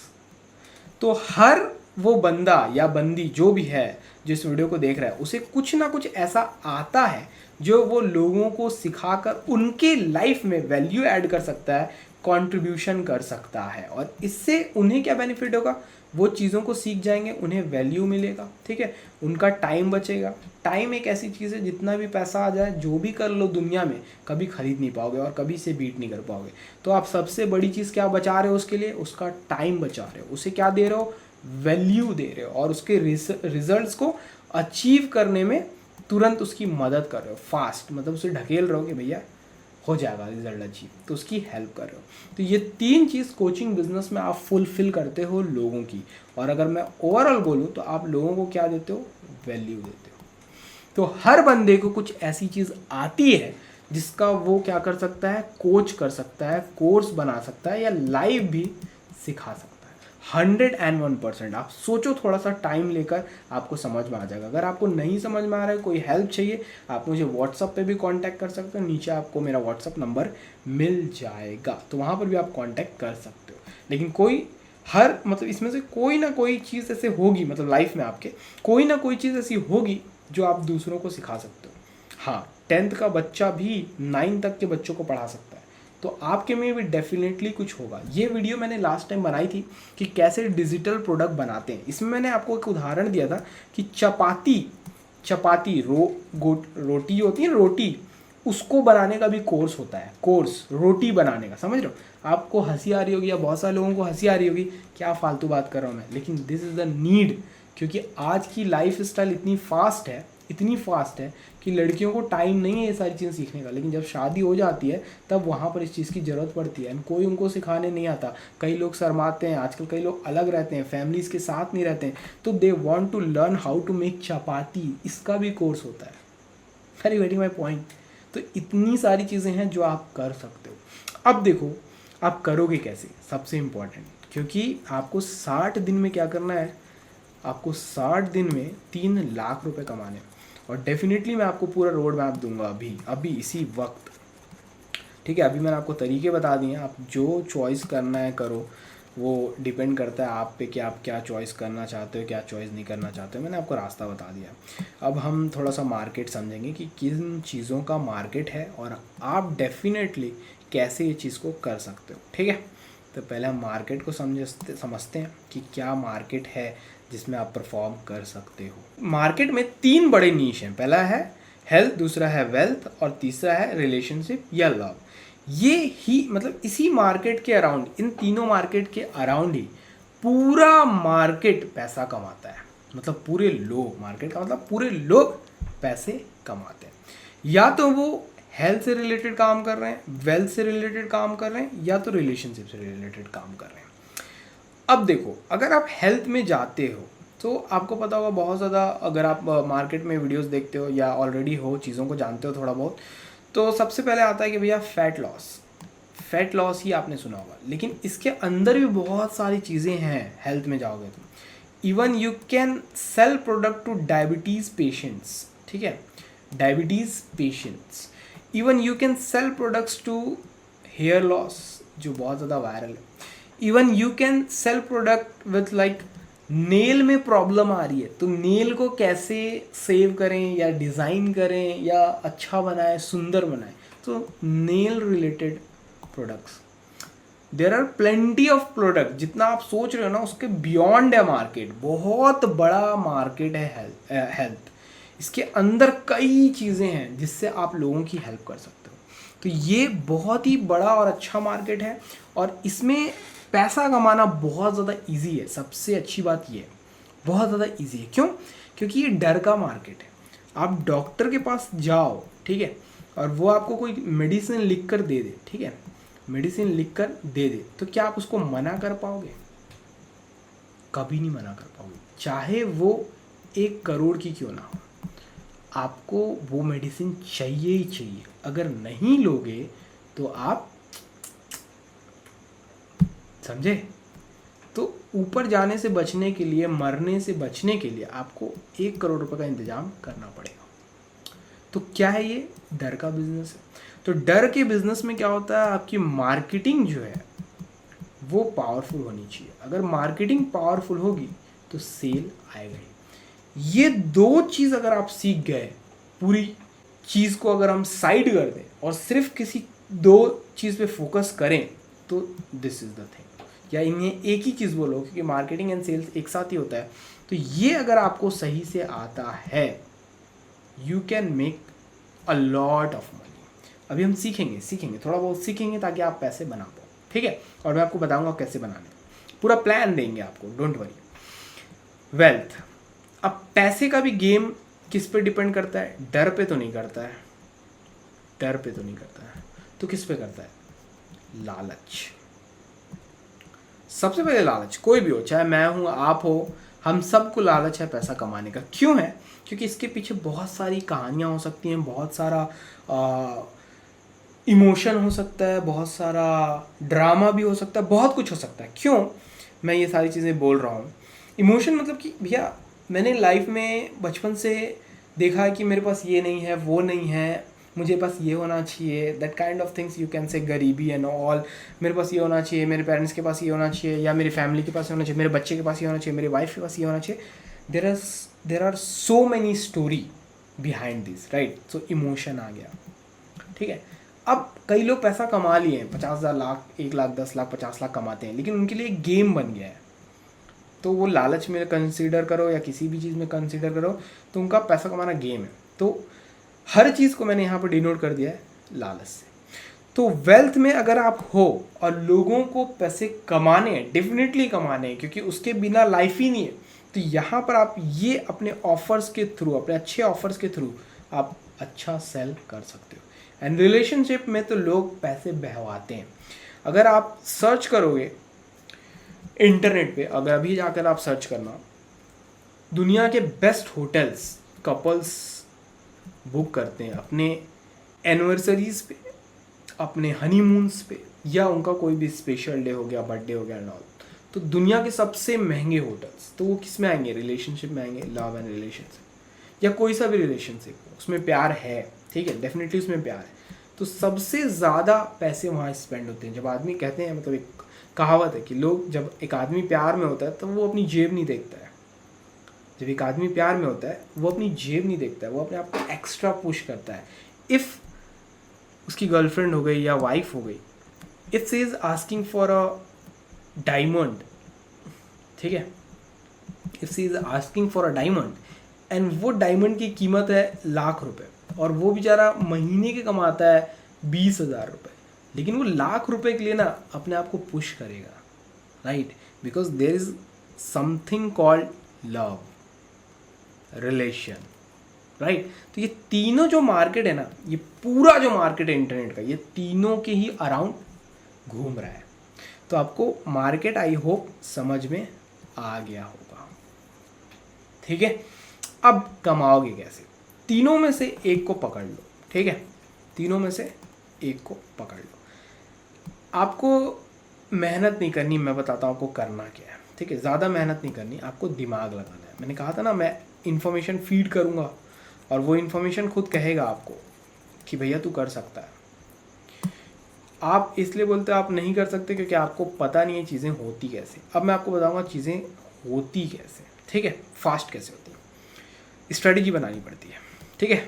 तो हर वो बंदा या बंदी जो भी है जो इस वीडियो को देख रहा है, उसे कुछ ना कुछ ऐसा आता है जो वो लोगों को सिखाकर उनके लाइफ में वैल्यू ऐड कर सकता है, कंट्रीब्यूशन कर सकता है। और इससे उन्हें क्या बेनिफिट होगा, वो चीज़ों को सीख जाएंगे, उन्हें वैल्यू मिलेगा, ठीक है, उनका टाइम बचेगा। टाइम एक ऐसी चीज़ है, जितना भी पैसा आ जाए, जो भी कर लो दुनिया में, कभी खरीद नहीं पाओगे और कभी इसे बीट नहीं कर पाओगे। तो आप सबसे बड़ी चीज़ क्या बचा रहे हो उसके लिए, उसका टाइम बचा रहे हो, उसे क्या दे रहे हो, वैल्यू दे रहे हो, और उसके रिजल्ट्स को अचीव करने में तुरंत उसकी मदद कर रहे हो, फास्ट, मतलब उसे ढकेल रहे हो कि भैया हो जाएगा रिजल्ट अचीव, तो उसकी हेल्प कर रहे हो। तो ये 3 चीज़ कोचिंग बिजनेस में आप फुलफिल करते हो लोगों की। और अगर मैं ओवरऑल बोलूँ तो आप लोगों को क्या देते हो, वैल्यू देते हो। तो हर बंदे को कुछ ऐसी चीज़ आती है जिसका वो क्या कर सकता है, कोच कर सकता है, कोर्स बना सकता है, या लाइव भी सिखा सकता है। 101%। आप सोचो, थोड़ा सा टाइम लेकर आपको समझ में आ जाएगा। अगर आपको नहीं समझ में आ रहा है, कोई हेल्प चाहिए, आप मुझे व्हाट्सअप पे भी कांटेक्ट कर सकते हो, नीचे आपको मेरा व्हाट्सअप नंबर मिल जाएगा, तो वहाँ पर भी आप कांटेक्ट कर सकते हो। लेकिन मतलब इसमें से कोई ना कोई चीज़ ऐसे होगी, मतलब लाइफ में आपके कोई ना कोई चीज़ ऐसी होगी जो आप दूसरों को सिखा सकते हो। हाँ, 10th का बच्चा भी 9 तक के बच्चों को पढ़ा सकता है, तो आपके में भी डेफिनेटली कुछ होगा। ये वीडियो मैंने लास्ट टाइम बनाई थी कि कैसे डिजिटल प्रोडक्ट बनाते हैं। इसमें मैंने आपको एक उदाहरण दिया था कि चपाती रोटी होती है, रोटी, उसको बनाने का भी कोर्स होता है, कोर्स रोटी बनाने का, समझ रहे हो। आपको हंसी आ रही होगी या बहुत सारे लोगों को हंसी आ रही होगी, क्या फालतू बात कर रहा हूँ मैं, लेकिन दिस इज़ द नीड, क्योंकि आज की लाइफ स्टाइल इतनी फास्ट है कि लड़कियों को टाइम नहीं है ये सारी चीज़ें सीखने का, लेकिन जब शादी हो जाती है तब वहाँ पर इस चीज़ की ज़रूरत पड़ती है। कोई उनको सिखाने नहीं आता, कई लोग शर्माते हैं, आजकल कई लोग अलग रहते हैं, फैमिलीज़ के साथ नहीं रहते हैं, तो they want to learn how to make chapati, इसका भी कोर्स होता है। Are you getting my point. तो इतनी सारी चीज़ें हैं जो आप कर सकते हो। अब देखो आप करोगे कैसे, सबसे इम्पॉर्टेंट, क्योंकि आपको 60 दिन में क्या करना है, आपको 60 दिन में 3 लाख रुपए कमाने, और डेफिनेटली मैं आपको पूरा रोड मैप दूंगा अभी इसी वक्त, ठीक है। अभी मैंने आपको तरीके बता दिए हैं, आप जो चॉइस करना है करो, वो डिपेंड करता है आप पे कि आप क्या चॉइस करना चाहते हो, क्या चॉइस नहीं करना चाहते हो। मैंने आपको रास्ता बता दिया। अब हम थोड़ा सा मार्केट समझेंगे कि किन चीज़ों का मार्केट है और आप डेफिनेटली कैसे ये चीज़ को कर सकते हो, ठीक है। तो पहले हम मार्केट को समझते हैं कि क्या मार्केट है जिसमें आप परफॉर्म कर सकते हो। मार्केट में 3 बड़े नीश हैं, पहला है हेल्थ, दूसरा है वेल्थ, और तीसरा है रिलेशनशिप या लव। ये ही मतलब इसी मार्केट के अराउंड, इन तीनों मार्केट के अराउंड ही पूरा मार्केट पैसा कमाता है। मतलब पूरे लोग, मार्केट का मतलब पूरे लोग पैसे कमाते हैं, या तो वो हेल्थ से रिलेटेड काम कर रहे हैं, वेल्थ से रिलेटेड काम कर रहे हैं, या तो रिलेशनशिप से रिलेटेड काम कर रहे हैं। अब देखो, अगर आप हेल्थ में जाते हो तो आपको पता होगा बहुत ज़्यादा, अगर आप मार्केट में वीडियोस देखते हो या ऑलरेडी हो, चीज़ों को जानते हो थोड़ा बहुत, तो सबसे पहले आता है कि भैया फैट लॉस ही आपने सुना होगा, लेकिन इसके अंदर भी बहुत सारी चीज़ें हैं। हेल्थ में जाओगे तो even you can sell product to diabetes patients, ठीक है, diabetes patients. Even you can sell products to hair loss, जो बहुत ज़्यादा वायरल है। Even you can sell product with like nail में प्रॉब्लम आ रही है तो नेल को कैसे सेव करें या डिज़ाइन करें या अच्छा बनाए, सुंदर बनाए, तो nail related products, there are plenty of product. जितना आप सोच रहे हो ना उसके बियॉन्ड है मार्केट, बहुत बड़ा मार्केट है हेल्थ। इसके अंदर कई चीज़ें हैं जिससे आप लोगों की हेल्प कर सकते हो। तो ये बहुत ही बड़ा और अच्छा मार्केट है और इसमें पैसा कमाना बहुत ज़्यादा इजी है। सबसे अच्छी बात ये है, बहुत ज़्यादा इजी है। क्यों? क्योंकि ये डर का मार्केट है। आप डॉक्टर के पास जाओ, ठीक है, और वो आपको कोई मेडिसिन लिख कर दे दे, ठीक है, मेडिसिन लिख कर दे दे, तो क्या आप उसको मना कर पाओगे? कभी नहीं मना कर पाओगे, चाहे वो 1 करोड़ की क्यों ना हो। आपको वो मेडिसिन चाहिए ही चाहिए। अगर नहीं लोगे तो आप समझे? तो ऊपर जाने से बचने के लिए, मरने से बचने के लिए आपको 1 करोड़ रुपए का इंतजाम करना पड़ेगा। तो क्या है ये? डर का बिजनेस है। तो डर के बिजनेस में क्या होता है, आपकी मार्केटिंग जो है वो पावरफुल होनी चाहिए। अगर मार्केटिंग पावरफुल होगी तो सेल आएगा ही। ये 2 चीज़ अगर आप सीख गए, पूरी चीज़ को अगर हम साइड कर दें और सिर्फ किसी 2 चीज़ पे फोकस करें तो दिस इज़ द थिंग। या इन्हें एक ही चीज़ बोलो क्योंकि मार्केटिंग एंड सेल्स एक साथ ही होता है। तो ये अगर आपको सही से आता है, you can make a lot of money. अभी हम सीखेंगे थोड़ा बहुत सीखेंगे ताकि आप पैसे बना पाओ, ठीक है। और मैं आपको बताऊंगा कैसे बनाने, पूरा प्लान देंगे आपको, डोंट वरी। वेल्थ, अब पैसे का भी गेम किस पे डिपेंड करता है? डर पे तो नहीं करता है, डर पे तो नहीं करता है, तो किस पे करता है? लालच। सबसे पहले लालच, कोई भी हो, चाहे मैं हूँ, आप हो, हम सबको लालच है पैसा कमाने का। क्यों है? क्योंकि इसके पीछे बहुत सारी कहानियाँ हो सकती हैं, बहुत सारा इमोशन हो सकता है, बहुत सारा ड्रामा भी हो सकता है, बहुत कुछ हो सकता है। क्यों मैं ये सारी चीज़ें बोल रहा हूँ? इमोशन मतलब कि भैया मैंने लाइफ में बचपन से देखा है कि मेरे पास ये नहीं है, वो नहीं है, मुझे पास ये होना चाहिए, that kind of things you can say, गरीबी एंड ऑल। मेरे पास ये होना चाहिए, मेरे पेरेंट्स के पास ये होना चाहिए, या मेरी फैमिली के पास ये होना चाहिए, मेरे बच्चे के पास ये होना चाहिए, मेरी वाइफ के पास ये होना चाहिए। There are so many story behind this, right? So emotion आ गया, ठीक है। अब कई लोग पैसा कमा लिए हैं, 50,000, लाख, 1 लाख, 10 लाख, 50 लाख कमाते हैं, लेकिन उनके लिए एक गेम बन गया है। तो वो लालच में कंसीडर करो या किसी भी चीज़ में कंसीडर करो, तो उनका पैसा कमाना गेम है। तो हर चीज़ को मैंने यहाँ पर डिनोट कर दिया है लालच से। तो वेल्थ में अगर आप हो और लोगों को पैसे कमाने हैं, डेफिनेटली कमाने हैं, क्योंकि उसके बिना लाइफ ही नहीं है, तो यहाँ पर आप ये अपने ऑफर्स के थ्रू, अपने अच्छे ऑफर्स के थ्रू आप अच्छा सेल कर सकते हो। एंड रिलेशनशिप में तो लोग पैसे बहवाते हैं। अगर आप सर्च करोगे इंटरनेट पे, अगर अभी जाकर आप सर्च करना, दुनिया के बेस्ट होटल्स कपल्स बुक करते हैं अपने एनिवर्सरीज पे, अपने हनीमून्स पे, या उनका कोई भी स्पेशल डे हो गया, बर्थडे हो गया एंड ऑल। तो दुनिया के सबसे महंगे होटल्स, तो वो किस में आएंगे? रिलेशनशिप में आएंगे, लव एंड रिलेशनशिप, या कोई सा भी रिलेशनशिप, उसमें प्यार है, ठीक है, डेफिनेटली उसमें प्यार है। तो सबसे ज़्यादा पैसे वहाँ स्पेंड होते हैं। जब आदमी कहते हैं, मतलब एक कहावत है कि लोग, जब एक आदमी प्यार में होता है तो वो अपनी जेब नहीं देखता है। जब एक आदमी प्यार में होता है वो अपनी जेब नहीं देखता है, वो अपने आप को एक्स्ट्रा पुश करता है। इफ़ उसकी गर्लफ्रेंड हो गई या वाइफ हो गई, if she is asking for a diamond, ठीक है, if she is asking for a diamond and वो डायमंड की कीमत है ₹1,00,000 और वो बेचारा महीने के कमाता है 20,000 रुपये, लेकिन वो ₹1,00,000 के लिए ना अपने आप को पुश करेगा, right? Because there is something called love, relation, right? तो ये तीनों जो मार्केट है ना, ये पूरा जो मार्केट है इंटरनेट का, ये तीनों के ही अराउंड घूम रहा है। तो आपको मार्केट आई होप समझ में आ गया होगा, ठीक है। अब कमाओगे कैसे? तीनों में से एक को पकड़ लो, ठीक है, तीनों में से एक को पकड़ लो। आपको मेहनत नहीं करनी, मैं बताता हूँ आपको करना क्या है, ठीक है। ज़्यादा मेहनत नहीं करनी, आपको दिमाग लगाना है। मैंने कहा था ना, मैं इन्फॉर्मेशन फीड करूँगा और वो इन्फॉर्मेशन खुद कहेगा आपको कि भैया तू कर सकता है। आप इसलिए बोलते हो आप नहीं कर सकते क्योंकि आपको पता नहीं है चीज़ें होती कैसे। अब मैं आपको बताऊंगा चीज़ें होती कैसे, ठीक है, फास्ट कैसे होती है। स्ट्रेटजी बनानी पड़ती है, ठीक है,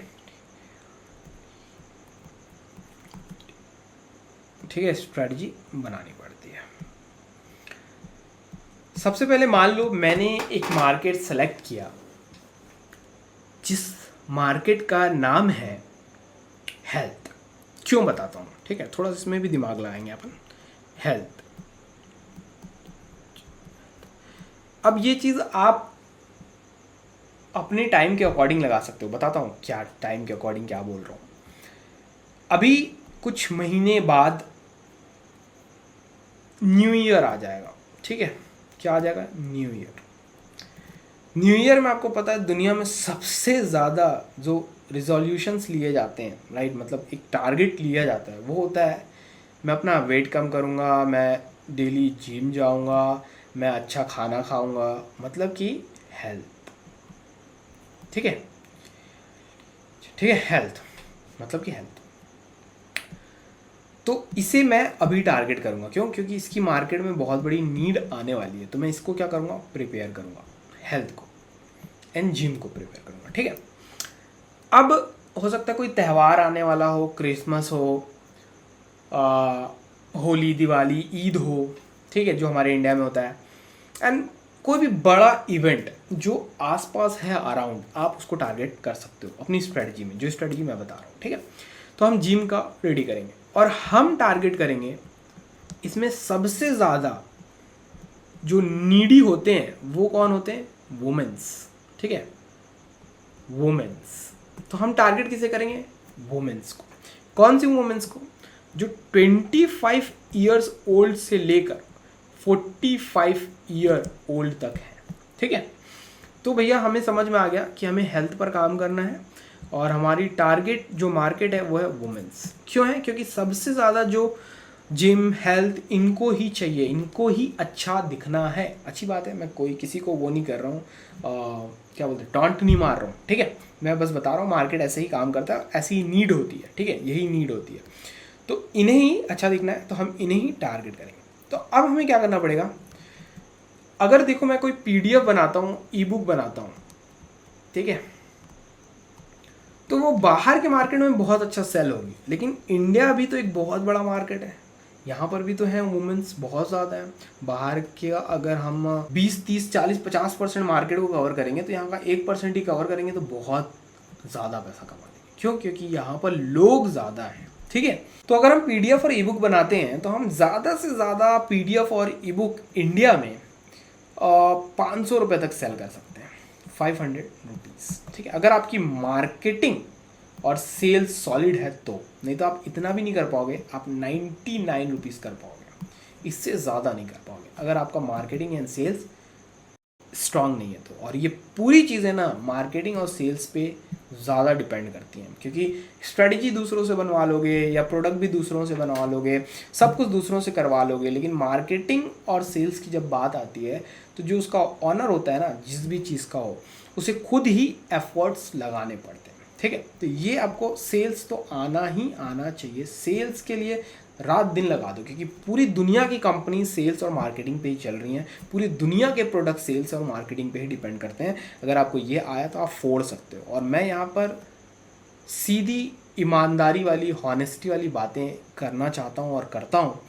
ठीक है, स्ट्रेटजी बनानी पड़ती है। सबसे पहले मान लो मैंने एक मार्केट सेलेक्ट किया जिस मार्केट का नाम है हेल्थ। क्यों बताता हूँ, ठीक है, थोड़ा इसमें भी दिमाग लगाएंगे अपन। हेल्थ, अब ये चीज़ आप अपने टाइम के अकॉर्डिंग लगा सकते हो। बताता हूँ क्या टाइम के अकॉर्डिंग क्या बोल रहा हूँ। अभी कुछ महीने बाद न्यू ईयर आ जाएगा, ठीक है, क्या आ जाएगा, न्यू ईयर। न्यू ईयर में आपको पता है दुनिया में सबसे ज़्यादा जो रिजोल्यूशंस लिए जाते हैं, राइट, मतलब एक टारगेट लिया जाता है, वो होता है मैं अपना वेट कम करूँगा, मैं डेली जिम जाऊँगा, मैं अच्छा खाना खाऊँगा, मतलब कि हेल्थ, ठीक है, ठीक है, हेल्थ मतलब कि हेल्थ। तो इसे मैं अभी टारगेट करूँगा, क्यों, क्योंकि इसकी मार्केट में बहुत बड़ी नीड आने वाली है। तो मैं इसको क्या करूँगा, प्रिपेयर करूँगा, हेल्थ को एंड जिम को प्रिपेयर करूँगा, ठीक है। अब हो सकता है कोई त्यौहार आने वाला हो, क्रिसमस हो, होली, दिवाली, ईद हो, ठीक है, जो हमारे इंडिया में होता है, एंड कोई भी बड़ा इवेंट जो आसपास है अराउंड, आप उसको टारगेट कर सकते हो अपनी स्ट्रेटजी में, जो स्ट्रेटजी मैं बता रहा हूँ, ठीक है। तो हम जिम का रेडी करेंगे और हम टारगेट करेंगे इसमें सबसे ज़्यादा जो नीडी होते हैं वो कौन होते हैं, वुमेन्स, ठीक है, वुमेन्स। तो हम टारगेट किसे करेंगे, वुमेन्स को। कौन सी वुमेन्स को, जो 25 ईयर्स ओल्ड से लेकर 45 ईयर ओल्ड तक है, ठीक है। तो भैया हमें समझ में आ गया कि हमें हेल्थ पर काम करना है और हमारी टारगेट जो मार्केट है वो है वुमेन्स। क्यों है, क्योंकि सबसे ज़्यादा जो जिम, हेल्थ, इनको ही चाहिए, इनको ही अच्छा दिखना है। अच्छी बात है, मैं कोई किसी को वो नहीं कर रहा हूँ, क्या बोलते हैं, टॉन्ट नहीं मार रहा हूँ, ठीक है, मैं बस बता रहा हूँ मार्केट ऐसे ही काम करता है, ऐसी ही नीड होती है, ठीक है, यही नीड होती है। तो इन्हें ही अच्छा दिखना है तो हम इन्हें ही टारगेट करेंगे। तो अब हमें क्या करना पड़ेगा, अगर देखो मैं कोई PDF बनाता हूँ, ई बुक बनाता हूँ, ठीक है, तो वो बाहर के मार्केट में बहुत अच्छा सेल होगी, लेकिन इंडिया भी तो एक बहुत बड़ा मार्केट है, यहाँ पर भी तो है वुमेन्स बहुत ज़्यादा है। बाहर के अगर हम 20, 30, 40, 50% मार्केट को कवर करेंगे तो यहाँ का 1% ही कवर करेंगे तो बहुत ज़्यादा पैसा कमा देंगे। क्यों, क्योंकि यहाँ पर लोग ज़्यादा हैं, ठीक है। तो अगर हम PDF और ई बुक बनाते हैं तो हम ज़्यादा से ज़्यादा PDF और ई बुक इंडिया में 500 रुपये तक सेल कर सकते हैं, 500 रुपीज़, ठीक है, अगर आपकी मार्केटिंग और सेल्स सॉलिड है तो। नहीं तो आप इतना भी नहीं कर पाओगे, आप 99 रुपीज़ कर पाओगे, इससे ज़्यादा नहीं कर पाओगे अगर आपका मार्केटिंग एंड सेल्स स्ट्रांग नहीं है तो। और ये पूरी चीज़ें ना मार्केटिंग और सेल्स पे ज़्यादा डिपेंड करती हैं, क्योंकि स्ट्रेटजी दूसरों से बनवा लोगे या प्रोडक्ट भी दूसरों से बनवा लोगे, सब कुछ दूसरों से करवा लोगे, लेकिन मार्केटिंग और सेल्स की जब बात आती है तो जो उसका ऑनर होता है ना, जिस भी चीज़ का हो, उसे खुद ही एफर्ट्स लगाने पड़ते हैं, ठीक है। तो ये आपको सेल्स तो आना ही आना चाहिए, सेल्स के लिए रात दिन लगा दो, क्योंकि पूरी दुनिया की कंपनी सेल्स और मार्केटिंग पे ही चल रही हैं, पूरी दुनिया के प्रोडक्ट सेल्स और मार्केटिंग पे ही डिपेंड करते हैं। अगर आपको ये आया तो आप फोड़ सकते हो। और मैं यहाँ पर सीधी ईमानदारी वाली, हॉनेस्टी वाली बातें करना चाहता हूँ और करता हूँ,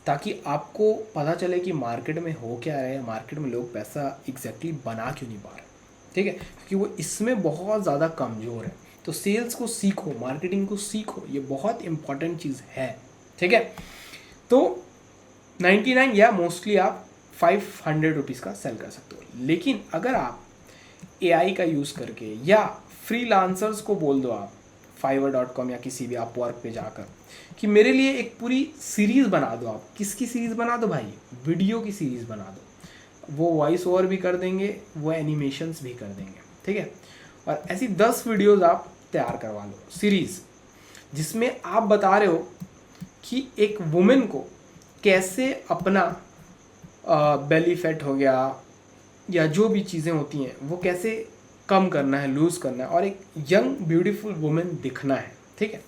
ताकि आपको पता चले कि मार्केट में हो क्या रहा है, मार्केट में लोग पैसा एग्जैक्टली बना क्यों नहीं पा रहे, ठीक है, क्योंकि वो इसमें बहुत ज़्यादा कमज़ोर है। तो सेल्स को सीखो, मार्केटिंग को सीखो, ये बहुत इंपॉर्टेंट चीज़ है, ठीक है। तो 99 या मोस्टली आप 500 रुपीज़ का सेल कर सकते हो। लेकिन अगर आप AI का यूज़ करके या फ्रीलांसर्स को बोल दो, आप fiverr.com या किसी भी आप वर्क पे जाकर कि मेरे लिए एक पूरी सीरीज़ बना दो, आप किसकी सीरीज़ बना दो भाई, वीडियो की सीरीज़ बना दो, वो वॉइस ओवर भी कर देंगे, वो एनिमेशंस भी कर देंगे, ठीक है। और ऐसी 10 वीडियोज़ आप तैयार करवा लो सीरीज़, जिसमें आप बता रहे हो कि एक वुमेन को कैसे अपना बेली फैट हो गया या जो भी चीज़ें होती हैं वो कैसे कम करना है, लूज़ करना है और एक यंग ब्यूटीफुल वुमेन दिखना है, ठीक है।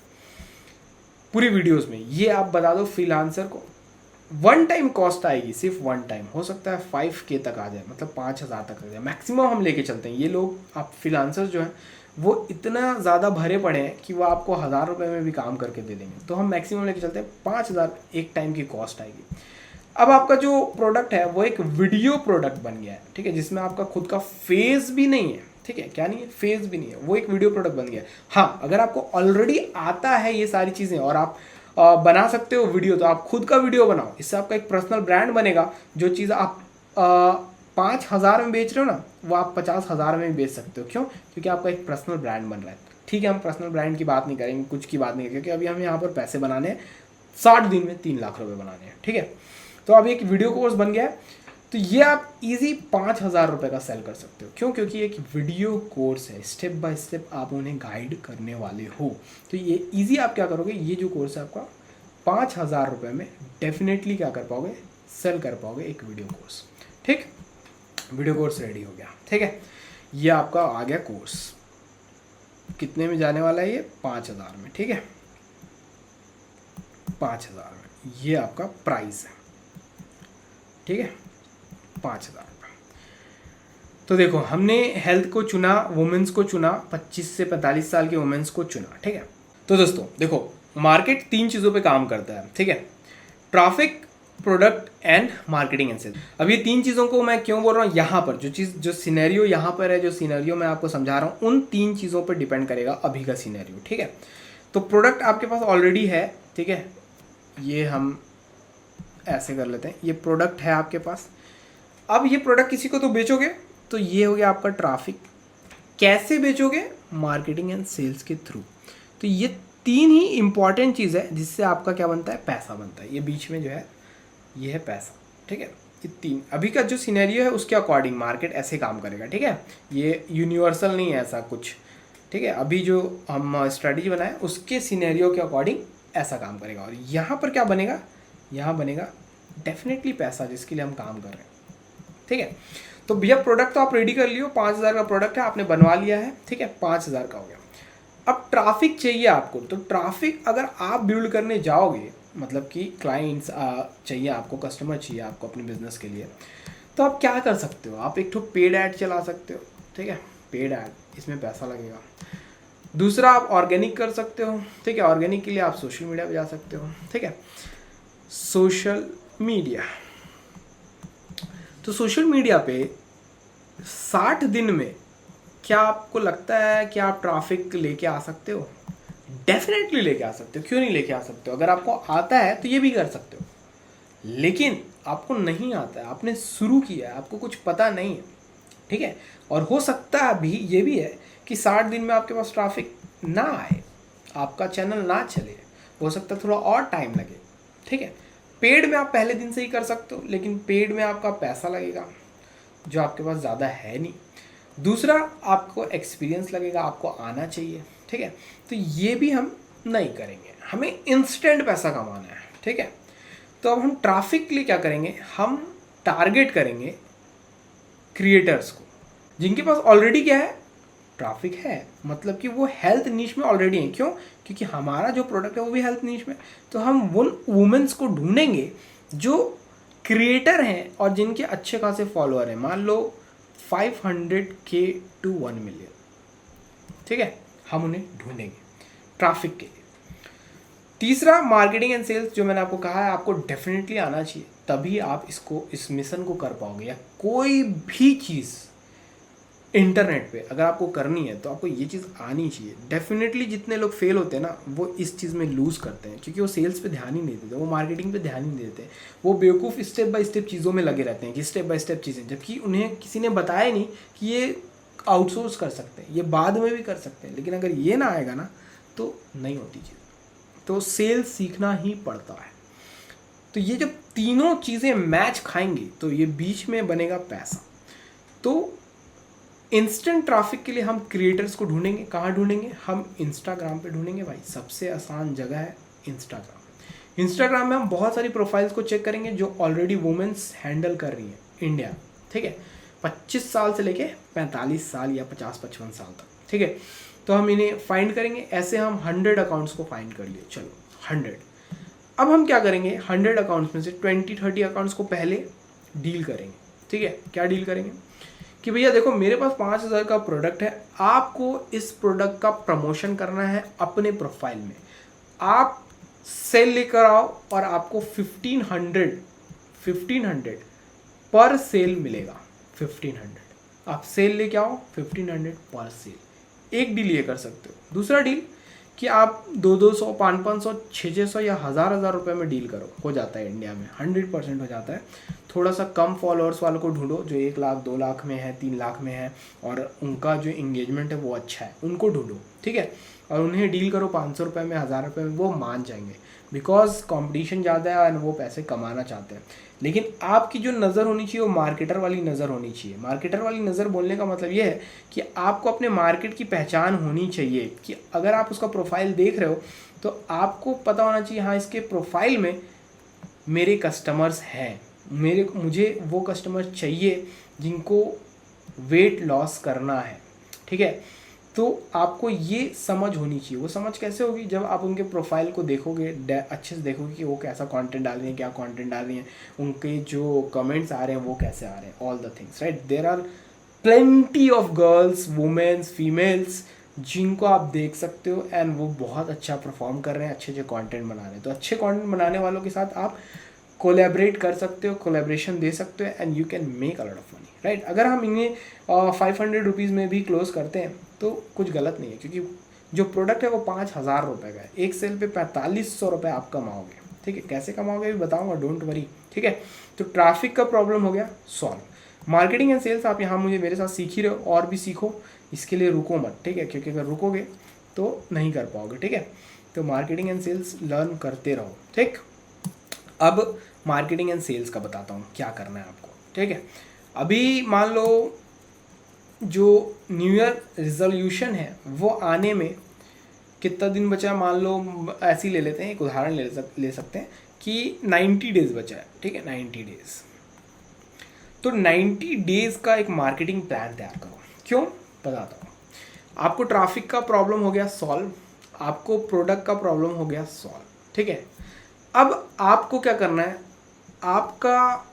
पूरी वीडियोस में। ये आप बता दो फ्रीलांसर को वन टाइम कॉस्ट आएगी, सिर्फ वन टाइम, हो सकता है 5K तक आ जाए, मतलब 5,000 तक आ जाए मैक्सिमम हम लेके चलते हैं। ये लोग आप फ्रीलांसर्स जो हैं वो इतना ज़्यादा भरे पड़े हैं कि वो आपको 1,000 रुपये में भी काम करके दे देंगे। तो हम मैक्सिमम लेके चलते हैं 5,000 एक टाइम की कॉस्ट आएगी। अब आपका जो प्रोडक्ट है वो एक वीडियो प्रोडक्ट बन गया है, ठीक है, जिसमें आपका खुद का फेस भी नहीं है, ठीक है, क्या नहीं है, फेस भी नहीं है, वो एक वीडियो प्रोडक्ट बन गया है। हाँ, अगर आपको ऑलरेडी आता है ये सारी चीज़ें और आप बना सकते हो वीडियो, तो आप खुद का वीडियो बनाओ, इससे आपका एक पर्सनल ब्रांड बनेगा। जो चीज़ आप 5,000 में बेच रहे हो ना, वो आप 50,000 में भी बेच सकते हो। क्यों? क्योंकि आपका एक पर्सनल ब्रांड बन रहा है। ठीक है, हम पर्सनल ब्रांड की बात नहीं करेंगे, कुछ की बात नहीं करेंगे, क्योंकि अभी हम यहाँ पर पैसे बनाने हैं, 60 दिन में 3 लाख रुपए बनाने हैं, ठीक है। तो अब एक वीडियो कोर्स बन गया है, तो ये आप इजी 5,000 रुपये का सेल कर सकते हो। क्यों? क्योंकि एक वीडियो कोर्स है, स्टेप बाय स्टेप आप उन्हें गाइड करने वाले हो। तो ये इजी आप क्या करोगे, ये जो कोर्स है आपका 5,000 रुपये में डेफिनेटली क्या कर पाओगे, सेल कर पाओगे एक वीडियो कोर्स। ठीक, वीडियो कोर्स रेडी हो गया, ठीक है। ये आपका आ गया कोर्स, कितने में जाने वाला है ये, 5,000 में, ठीक है, 5,000 में ये आपका प्राइस है, ठीक है, 5,000 रुपये। तो देखो, हमने हेल्थ को चुना, वुमेन्स को चुना, 25 से 45 साल के वुमेन्स को चुना, ठीक है। तो दोस्तों देखो, मार्केट 3 चीज़ों पे काम करता है, ठीक है, traffic, product and marketing and sales. अब ये 3 चीज़ों को मैं क्यों बोल रहा हूँ, यहाँ पर जो सिनेरियो यहाँ पर है, जो सिनेरियो मैं आपको समझा रहा हूँ, उन 3 चीज़ों पर डिपेंड करेगा अभी का सिनेरियो, ठीक है। तो प्रोडक्ट आपके पास ऑलरेडी है, ठीक है, ये हम ऐसे कर लेते हैं, ये प्रोडक्ट है आपके पास। अब ये प्रोडक्ट किसी को तो बेचोगे, तो ये हो गया आपका ट्रैफिक। कैसे बेचोगे, मार्केटिंग एंड सेल्स के थ्रू। तो ये 3 ही इंपॉर्टेंट चीज़ है जिससे आपका क्या बनता है, पैसा बनता है। ये बीच में जो है ये है पैसा, ठीक है। ये 3 अभी का जो सिनेरियो है उसके अकॉर्डिंग मार्केट ऐसे काम करेगा, ठीक है। ये यूनिवर्सल नहीं है ऐसा कुछ, ठीक है। अभी जो हम स्ट्रेटजी बनाए उसके सिनेरियो के अकॉर्डिंग ऐसा काम करेगा। और यहाँ पर क्या बनेगा, यहाँ बनेगा डेफिनेटली पैसा, जिसके लिए हम काम कर रहे हैं, ठीक है। तो भैया प्रोडक्ट तो आप रेडी कर लियो, 5,000 का प्रोडक्ट है, आपने बनवा लिया है, ठीक है, 5,000 का हो गया। अब ट्रैफिक चाहिए आपको, तो ट्रैफिक अगर आप बिल्ड करने जाओगे, मतलब कि क्लाइंट्स चाहिए आपको, कस्टमर चाहिए आपको अपने बिजनेस के लिए, तो आप क्या कर सकते हो, आप एक तो पेड ऐड चला सकते हो, ठीक है, पेड ऐड, इसमें पैसा लगेगा। दूसरा आप ऑर्गेनिक कर सकते हो, ठीक है, ऑर्गेनिक के लिए आप सोशल मीडिया पे जा सकते हो, ठीक है। सोशल मीडिया, तो सोशल मीडिया पे 60 दिन में क्या आपको लगता है कि आप ट्रैफिक लेके आ सकते हो? डेफिनेटली लेके आ सकते हो, क्यों नहीं लेके आ सकते हो। अगर आपको आता है तो ये भी कर सकते हो, लेकिन आपको नहीं आता है, आपने शुरू किया है, आपको कुछ पता नहीं है, ठीक है। और हो सकता है अभी ये भी है कि 60 दिन में आपके पास ट्रैफिक ना आए, आपका चैनल ना चले, हो सकता है थोड़ा और टाइम लगे, ठीक है। पेड में आप पहले दिन से ही कर सकते हो, लेकिन पेड में आपका पैसा लगेगा जो आपके पास ज़्यादा है नहीं। दूसरा, आपको एक्सपीरियंस लगेगा, आपको आना चाहिए, ठीक है। तो ये भी हम नहीं करेंगे, हमें इंस्टेंट पैसा कमाना है, ठीक है। तो अब हम ट्रैफिक के लिए क्या करेंगे, हम टारगेट करेंगे क्रिएटर्स को जिनके पास ऑलरेडी क्या है, ट्रैफिक है, मतलब कि वो हेल्थ नीश में ऑलरेडी हैं। क्यों? क्योंकि हमारा जो प्रोडक्ट है वो भी हेल्थ नीश में। तो हम उन वुमेन्स को ढूंढेंगे जो क्रिएटर हैं और जिनके अच्छे खासे फॉलोअर हैं, मान लो 500K to 1 million, ठीक है, हम उन्हें ढूंढेंगे ट्रैफिक के लिए। तीसरा, मार्केटिंग एंड सेल्स, जो मैंने आपको कहा है, आपको डेफिनेटली आना चाहिए, तभी आप इस मिशन को कर पाओगे। या कोई भी चीज़ इंटरनेट पे अगर आपको करनी है तो आपको ये चीज़ आनी चाहिए। डेफिनेटली जितने लोग फेल होते हैं ना, वो इस चीज़ में लूज़ करते हैं, क्योंकि वो सेल्स पे ध्यान ही नहीं देते, वो मार्केटिंग पे ध्यान ही नहीं देते, वो बेवकूफ़ स्टेप बाय स्टेप चीज़ों में लगे रहते हैं कि स्टेप बाय स्टेप चीज़ें, जबकि उन्हें किसी ने बताया नहीं कि ये आउटसोर्स कर सकते हैं, ये बाद में भी कर सकते हैं। लेकिन अगर ये ना आएगा ना तो नहीं होती चीज़। तो सेल्स सीखना ही पड़ता है। तो ये जब तीनों चीज़ें मैच खाएंगी तो ये बीच में बनेगा पैसा। तो इंस्टेंट ट्रैफिक के लिए हम क्रिएटर्स को ढूंढेंगे। कहाँ ढूंढेंगे? हम इंस्टाग्राम पे ढूंढेंगे भाई, सबसे आसान जगह है इंस्टाग्राम। इंस्टाग्राम में हम बहुत सारी प्रोफाइल्स को चेक करेंगे जो ऑलरेडी वुमेन्स हैंडल कर रही हैं इंडिया, ठीक है, 25 साल से लेके 45 साल या 50-55 साल तक, ठीक है। तो हम इन्हें फाइंड करेंगे। ऐसे हम 100 अकाउंट्स को फाइंड कर लिए, चलो 100। अब हम क्या करेंगे, 100 अकाउंट्स में से 20-30 अकाउंट्स को पहले डील करेंगे। ठीक है, क्या डील करेंगे कि भैया देखो मेरे पास 5000 का प्रोडक्ट है, आपको इस प्रोडक्ट का प्रमोशन करना है अपने प्रोफाइल में, आप सेल लेकर आओ और आपको 1500 पर सेल मिलेगा। 1500 आप सेल लेके आओ, 1500 पर सेल। एक डील ये कर सकते हो। दूसरा डील कि आप 200, 500, 600 या 1000 रुपए में डील करो, हो जाता है इंडिया में 100% हो जाता है। थोड़ा सा कम फॉलोअर्स वालों को ढूंढो जो 1 लाख 2 लाख में है, 3 लाख में है और उनका जो इंगेजमेंट है वो अच्छा है, उनको ढूंढो। ठीक है, और उन्हें डील करो 500 रुपये में, 1000 रुपये में, वो मान जाएंगे बिकॉज कंपटीशन ज़्यादा है और वो पैसे कमाना चाहते हैं। लेकिन आपकी जो नज़र होनी चाहिए वो मार्केटर वाली नज़र होनी चाहिए। मार्केटर वाली नज़र बोलने का मतलब ये है कि आपको अपने मार्केट की पहचान होनी चाहिए कि अगर आप उसका प्रोफाइल देख रहे हो तो आपको पता होना चाहिए हाँ इसके प्रोफाइल में मेरे कस्टमर्स हैं, मुझे वो कस्टमर चाहिए जिनको वेट लॉस करना है। ठीक है, तो आपको ये समझ होनी चाहिए। वो समझ कैसे होगी, जब आप उनके प्रोफाइल को देखोगे, अच्छे से देखोगे कि वो कैसा कंटेंट डाल रही हैं, क्या कंटेंट डाल रही हैं, उनके जो कमेंट्स आ रहे हैं वो कैसे आ रहे हैं, all the things, right. There are plenty of girls, womens, females जिनको आप देख सकते हो एंड वो बहुत अच्छा परफॉर्म कर रहे हैं, अच्छे कंटेंट बना रहे हैं। तो अच्छे कंटेंट बनाने वालों के साथ आप कोलैबोरेट कर सकते हो, कोलैबोरेशन दे सकते हो and you can make a lot of money, right. अगर हम इन्हें 500 रुपीज़ में भी क्लोज करते हैं तो कुछ गलत नहीं है, क्योंकि जो प्रोडक्ट है वो 5000 रुपये का है। एक सेल पे 4500 रुपये आप कमाओगे। ठीक है, कैसे कमाओगे भी बताऊंगा, डोंट वरी। ठीक है, तो ट्रैफिक का प्रॉब्लम हो गया सॉल्व। मार्केटिंग एंड सेल्स आप यहाँ मुझे मेरे साथ सीख ही रहे हो, और भी सीखो, इसके लिए रुको मत। ठीक है, क्योंकि अगर रुकोगे तो नहीं कर पाओगे। ठीक है, तो मार्केटिंग एंड सेल्स लर्न करते रहो। ठीक, अब मार्केटिंग एंड सेल्स का बताता हूँ क्या करना है आपको। ठीक है, अभी मान लो जो न्यू ईयर रिजोल्यूशन है वो आने में कितना दिन बचा है, मान लो ऐसे ही ले लेते हैं, एक उदाहरण ले सकते हैं कि 90 डेज बचा है। ठीक है, 90 डेज। तो 90 डेज का एक मार्केटिंग प्लान तैयार करो। क्यों, बताता हूँ। आपको ट्रैफिक का प्रॉब्लम हो गया सॉल्व, आपको प्रोडक्ट का प्रॉब्लम हो गया सॉल्व। ठीक है, अब आपको क्या करना है, आपका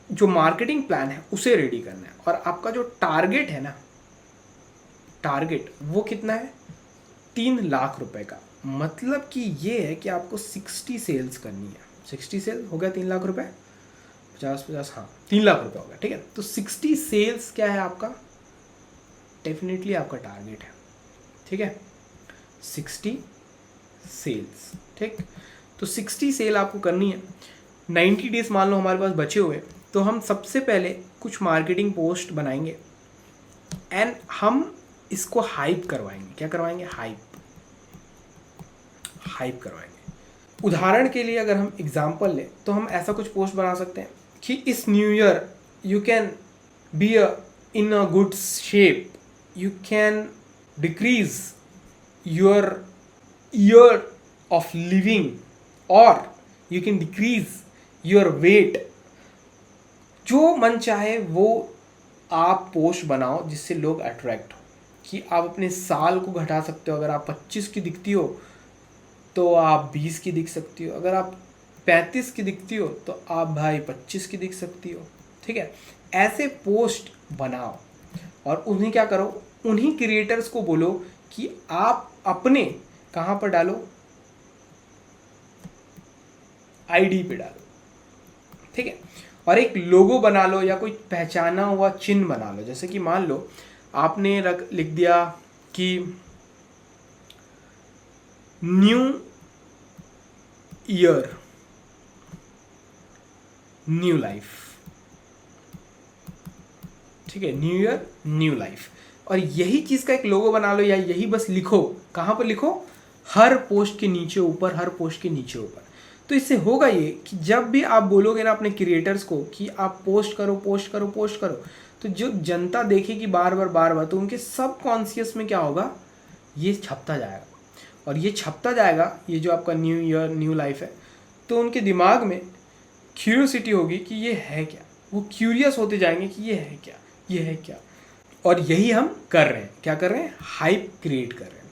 जो मार्केटिंग प्लान है उसे रेडी करना है, और आपका जो टारगेट है ना, टारगेट वो कितना है, 3 लाख रुपए का। मतलब कि ये है कि आपको 60 सेल्स करनी है। 60 सेल हो गया 3 लाख रुपए, 50, हाँ 3 लाख रुपए हो गया। ठीक है, तो 60 सेल्स क्या है आपका, डेफिनेटली आपका टारगेट है। ठीक है, 60 सेल्स। ठीक, तो 60 सेल आपको करनी है। 90 डेज मान लो हमारे पास बचे हुए, तो हम सबसे पहले कुछ मार्केटिंग पोस्ट बनाएंगे एंड हम इसको हाइप करवाएंगे। क्या करवाएंगे, हाइप करवाएंगे। उदाहरण के लिए अगर हम एग्जांपल लें तो हम ऐसा कुछ पोस्ट बना सकते हैं कि इस new year you can be in a good shape, you can decrease your year of living और you can decrease your weight. जो मन चाहे वो आप पोस्ट बनाओ जिससे लोग अट्रैक्ट हो, कि आप अपने साल को घटा सकते हो। अगर आप 25 की दिखती हो तो आप 20 की दिख सकती हो, अगर आप 35 की दिखती हो तो आप भाई 25 की दिख सकती हो। ठीक है, ऐसे पोस्ट बनाओ और उन्हें क्या करो, उन्हीं क्रिएटर्स को बोलो कि आप अपने कहाँ पर डालो, आईडी पे डालो। ठीक है, और एक लोगो बना लो या कोई पहचाना हुआ चिन्ह बना लो। जैसे कि मान लो आपने लिख दिया कि न्यू ईयर न्यू लाइफ। ठीक है, न्यू ईयर न्यू लाइफ, और यही चीज का एक लोगो बना लो या यही बस लिखो। कहां पर लिखो, हर पोस्ट के नीचे ऊपर, हर पोस्ट के नीचे ऊपर। तो इससे होगा ये कि जब भी आप बोलोगे ना अपने क्रिएटर्स को कि आप पोस्ट करो पोस्ट करो पोस्ट करो, तो जो जनता देखेगी बार बार तो उनके सब कॉन्शियस में क्या होगा, ये छपता जाएगा। और ये छपता जाएगा, ये जो आपका न्यू ईयर न्यू लाइफ है, तो उनके दिमाग में क्यूरियोसिटी होगी कि ये है क्या, वो क्यूरियस होते जाएंगे कि ये है क्या, ये है क्या। और यही हम कर रहे हैं। क्या कर रहे हैं, हाइप क्रिएट कर रहे हैं।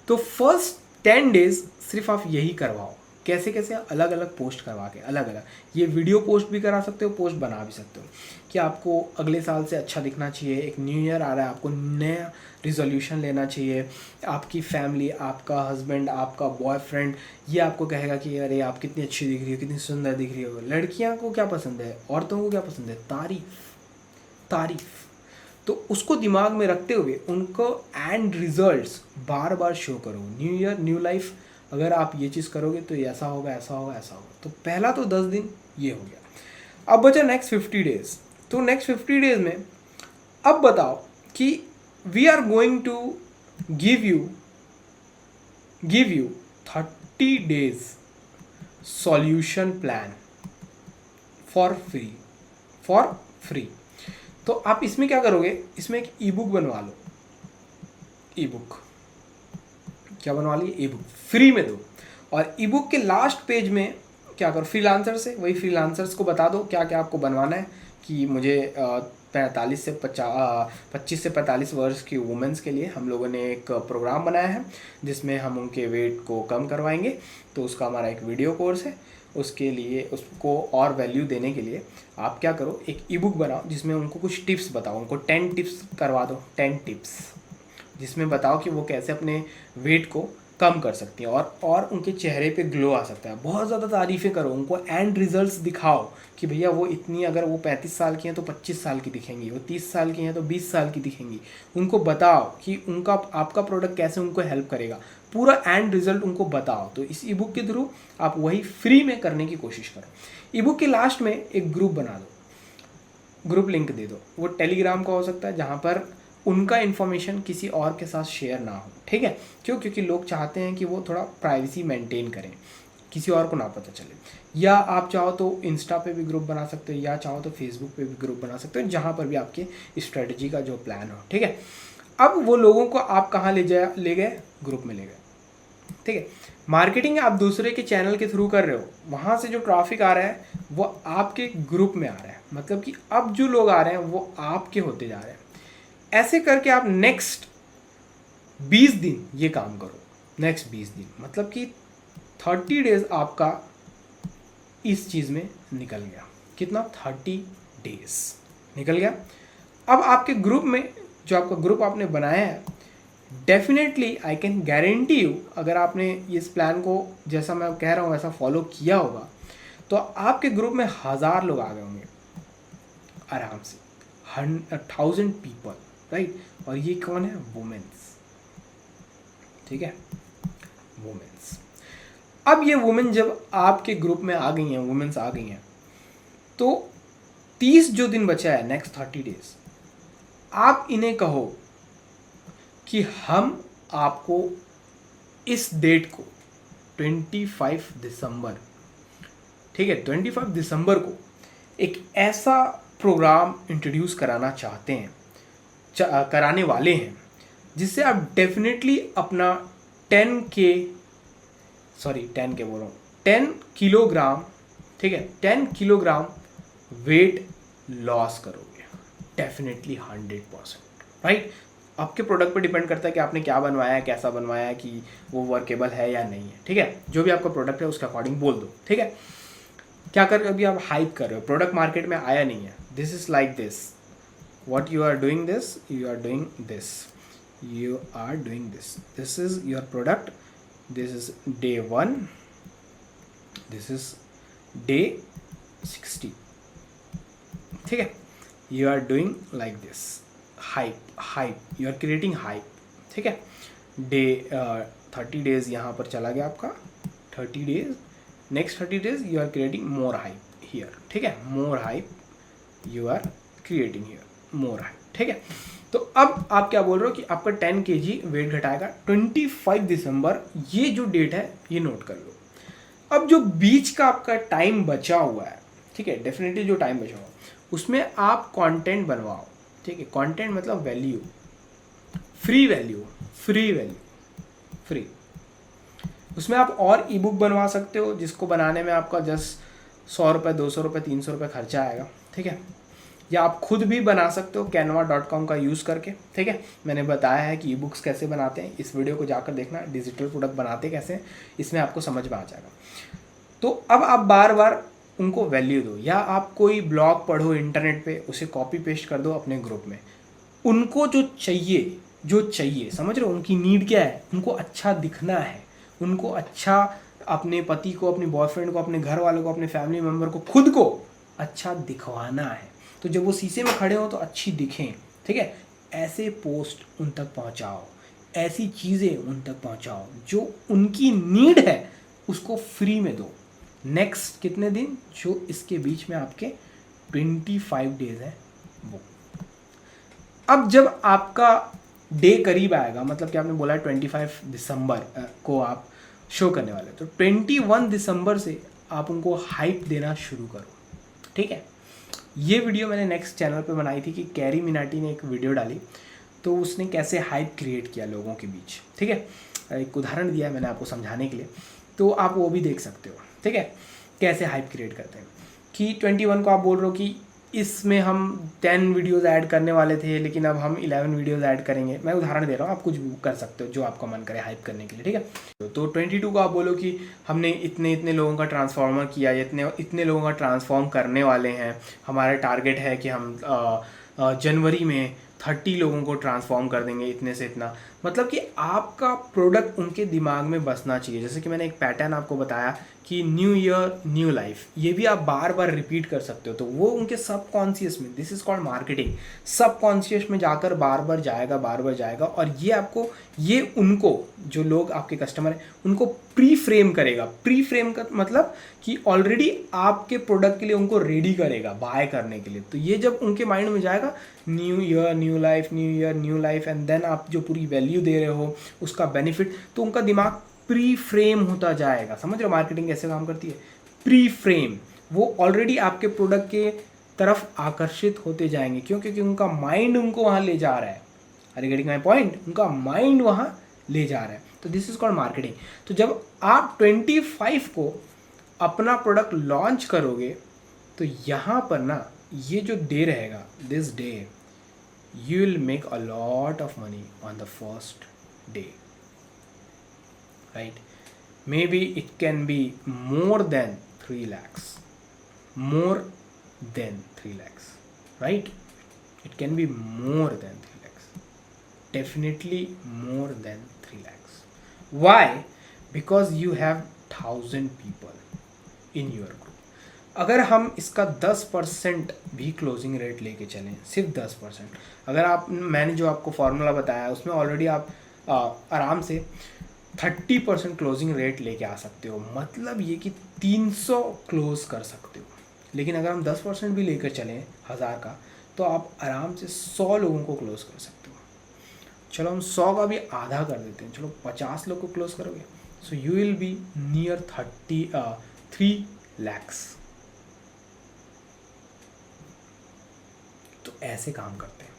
तो फर्स्ट 10 डेज सिर्फ आप यही करवाओ, कैसे कैसे अलग अलग पोस्ट करवा के, अलग अलग ये वीडियो पोस्ट भी करा सकते हो, पोस्ट बना भी सकते हो कि आपको अगले साल से अच्छा दिखना चाहिए, एक न्यू ईयर आ रहा है, आपको नया रिजोल्यूशन लेना चाहिए। आपकी फैमिली, आपका हस्बैंड, आपका बॉयफ्रेंड ये आपको कहेगा कि अरे आप कितनी अच्छी दिख रही हो, कितनी सुंदर दिख रही हो। लड़कियां को क्या पसंद है, औरतों को क्या पसंद है, तारीफ। तो उसको दिमाग में रखते हुए उनको and results bar bar show करो। न्यू ईयर न्यू लाइफ, अगर आप ये चीज़ करोगे तो ऐसा होगा, ऐसा होगा, ऐसा होगा। तो पहला तो 10 दिन ये हो गया। अब बचा नेक्स्ट 50 डेज। तो नेक्स्ट 50 डेज में अब बताओ कि we are going to give you 30 days solution plan for free. तो आप इसमें क्या करोगे, इसमें एक ई बुक बनवा लो। ई बुक क्या बनवा ली, ई बुक फ्री में दो। और ई बुक के लास्ट पेज में क्या करो, फ्रीलांसर से, वही फ्रीलांसर्स को बता दो क्या क्या आपको बनवाना है कि मुझे 25 से 45 वर्ष की वुमेंस के लिए हम लोगों ने एक प्रोग्राम बनाया है जिसमें हम उनके वेट को कम करवाएंगे। तो उसका हमारा एक वीडियो कोर्स है। उसके लिए उसको और वैल्यू देने के लिए आप क्या करो, एक ई बुक बनाओ जिसमें उनको कुछ टिप्स बताओ, उनको 10 टिप्स करवा दो, 10 टिप्स जिसमें बताओ कि वो कैसे अपने वेट को कम कर सकती हैं और उनके चेहरे पे ग्लो आ सकता है। बहुत ज़्यादा तारीफ़ें करो, उनको एंड रिजल्ट्स दिखाओ कि भैया वो इतनी, अगर वो 35 साल की हैं तो 25 साल की दिखेंगी, वो 30 साल की हैं तो 20 साल की दिखेंगी। उनको बताओ कि उनका आपका प्रोडक्ट कैसे उनको हेल्प करेगा, पूरा एंड रिजल्ट उनको बताओ। तो इस ई बुक के थ्रू आप वही फ्री में करने की कोशिश करो। ई बुक के लास्ट में एक ग्रुप बना दो, ग्रुप लिंक दे दो। वो टेलीग्राम का हो सकता है जहाँ पर उनका इन्फॉर्मेशन किसी और के साथ शेयर ना हो, ठीक है। क्यों? क्योंकि लोग चाहते हैं कि वो थोड़ा प्राइवेसी मेंटेन करें, किसी और को ना पता चले। या आप चाहो तो इंस्टा पे भी ग्रुप बना सकते हो, या चाहो तो फेसबुक पे भी ग्रुप बना सकते हो, जहाँ पर भी आपके स्ट्रेटजी का जो प्लान हो, ठीक है। अब वो लोगों को आप कहाँ ले गए, ग्रुप में ले गए, ठीक है। मार्केटिंग आप दूसरे के चैनल के थ्रू कर रहे हो, वहाँ से जो ट्रैफिक आ रहा है वो आपके ग्रुप में आ रहा है, मतलब कि अब जो लोग आ रहे हैं वो आपके होते जा रहे हैं। ऐसे करके आप नेक्स्ट 20 दिन ये काम करो। नेक्स्ट 20 दिन मतलब कि 30 डेज आपका इस चीज़ में निकल गया। कितना? 30 डेज निकल गया। अब आपके ग्रुप में, जो आपका ग्रुप आपने बनाया है, definitely I can guarantee you, अगर आपने इस प्लान को जैसा मैं कह रहा हूँ वैसा फॉलो किया होगा तो आपके ग्रुप में 1000 लोग आ गए होंगे आराम से, 1000 पीपल, राइट। और ये कौन है? वुमेन्स, ठीक है, वुमेन्स। अब ये वुमेन जब आपके ग्रुप में आ गई हैं, वुमेन्स आ गई हैं, तो 30 जो दिन बचा है, नेक्स्ट 30 डेज, आप इन्हें कहो कि हम आपको इस डेट को 25 दिसंबर, ठीक है, 25 दिसंबर को एक ऐसा प्रोग्राम इंट्रोड्यूस कराना चाहते हैं, कराने वाले हैं, जिससे आप डेफिनेटली अपना 10 किलोग्राम, ठीक है, 10 किलोग्राम वेट लॉस करोगे, डेफिनेटली 100%, राइट। आपके प्रोडक्ट पर डिपेंड करता है कि आपने क्या बनवाया है, कैसा बनवाया है, कि वो वर्केबल है या नहीं है, ठीक है। जो भी आपका प्रोडक्ट है उसके अकॉर्डिंग बोल दो, ठीक है। क्या कर रहे हो अभी? आप हाइप कर रहे हो, प्रोडक्ट मार्केट में आया नहीं है। This is like this, what you are doing this, you are doing this, you are doing this, this is your product, this is day 1, this is day 60, ठीक है। you are doing like this, hype, you are creating hype, ठीक है। day 30 days यहाँ पर चला गया आपका, 30 days, next 30 days you are creating more hype here, ठीक है, more hype you are creating here, मोर है, ठीक है। तो अब आप क्या बोल रहे हो कि आपका 10 kg वेट घटाएगा। 25 दिसंबर ये जो डेट है ये नोट कर लो। अब जो बीच का आपका टाइम बचा हुआ है, ठीक है, डेफिनेटली जो टाइम बचा हुआ उसमें आप कंटेंट बनवाओ, ठीक है। कंटेंट मतलब वैल्यू, फ्री वैल्यू, फ्री। उसमें आप और ई बुक बनवा सकते हो, जिसको बनाने में आपका जस्ट 100 रुपये, 200 रुपये, 300 रुपये खर्चा आएगा, ठीक है। या आप खुद भी बना सकते हो canva.com का यूज़ करके। ठीक है, मैंने बताया है कि ई बुक्स कैसे बनाते हैं, इस वीडियो को जाकर देखना, डिजिटल प्रोडक्ट बनाते कैसे हैं, इसमें आपको समझ में आ जाएगा। तो अब आप बार बार उनको वैल्यू दो, या आप कोई ब्लॉग पढ़ो इंटरनेट पे, उसे कॉपी पेस्ट कर दो अपने ग्रुप में। उनको जो चाहिए समझ रहे हो, उनकी नीड क्या है, उनको अच्छा दिखना है, उनको अच्छा, अपने पति को, अपनी बॉयफ्रेंड को, अपने घर वालों को, अपने फैमिली मेम्बर को, खुद को अच्छा दिखवाना है। तो जब वो शीशे में खड़े हो तो अच्छी दिखें। ठीक है, ऐसे पोस्ट उन तक पहुंचाओ, ऐसी चीज़ें उन तक पहुंचाओ जो उनकी नीड है, उसको फ्री में दो। नेक्स्ट कितने दिन, जो इसके बीच में आपके 25 डेज है वो। अब जब आपका डे करीब आएगा, मतलब कि आपने बोला 25 दिसंबर को आप शो करने वाले, तो 21 दिसंबर से आप उनको हाइप देना शुरू करो। ठीक है, ये वीडियो मैंने नेक्स्ट चैनल पे बनाई थी कि कैरी मिनाटी ने एक वीडियो डाली, तो उसने कैसे हाइप क्रिएट किया लोगों के बीच। ठीक है, एक उदाहरण दिया है मैंने आपको समझाने के लिए, तो आप वो भी देख सकते हो। ठीक है, कैसे हाइप क्रिएट करते हैं कि 21 को आप बोल रहे हो कि इसमें हम 10 वीडियोज़ ऐड करने वाले थे, लेकिन अब हम 11 वीडियोज़ ऐड करेंगे। मैं उदाहरण दे रहा हूँ, आप कुछ भी कर सकते हो जो आपका मन करे हाइप करने के लिए। ठीक है, तो 22 को आप बोलो कि हमने इतने लोगों का ट्रांसफॉर्मर किया, इतने लोगों का ट्रांसफॉर्म करने वाले हैं, हमारा टारगेट है कि हम जनवरी में 30 लोगों को ट्रांसफॉर्म कर देंगे, इतने से इतना। मतलब कि आपका प्रोडक्ट उनके दिमाग में बसना चाहिए। जैसे कि मैंने एक पैटर्न आपको बताया कि न्यू ईयर न्यू लाइफ, ये भी आप बार बार रिपीट कर सकते हो, तो वो उनके सबकॉन्शियस में, this is called marketing, subconscious में जाकर बार बार जाएगा, और ये उनको, जो लोग आपके कस्टमर हैं, उनको प्री फ्रेम करेगा। प्री फ्रेम का मतलब कि ऑलरेडी आपके प्रोडक्ट के लिए उनको रेडी करेगा बाय करने के लिए। तो ये जब उनके माइंड में जाएगा, new year new life, new year new life, and then आप जो पूरी वैल्यू दे रहे हो, उसका बेनिफिट, तो उनका दिमाग प्री फ्रेम होता जाएगा। समझ रहे हो मार्केटिंग कैसे काम करती है? प्री फ्रेम, वो ऑलरेडी आपके प्रोडक्ट के तरफ आकर्षित होते जाएंगे। क्यों? क्योंकि उनका माइंड उनको वहाँ ले जा रहा है। Are you getting my point? उनका माइंड वहाँ ले जा रहा है। तो दिस इज कॉल्ड मार्केटिंग। तो जब आप 25 को अपना प्रोडक्ट लॉन्च करोगे, तो यहाँ पर ना ये जो डे रहेगा, this day you will make a lot of money on the first day, right? Maybe it can be more than 3 lakhs, more than 3 lakhs, right? It can be more than 3 lakhs, definitely more than 3 lakhs. Why? Because you have 1000 people in your group. अगर हम इसका 10% भी closing rate लेके चलें, सिर्फ 10%, अगर आप, मैंने जो आपको फॉर्मूला बताया उसमें ऑलरेडी आप आराम से 30% क्लोजिंग रेट लेके आ सकते हो। मतलब ये कि 300 क्लोज कर सकते हो। लेकिन अगर हम 10% भी लेकर चलें 1000 का, तो आप आराम से 100 लोगों को क्लोज कर सकते हो। चलो हम 100 का भी आधा कर देते हैं, चलो 50 लोग को क्लोज करोगे, so you will be near 3 lakhs। तो ऐसे काम करते हैं,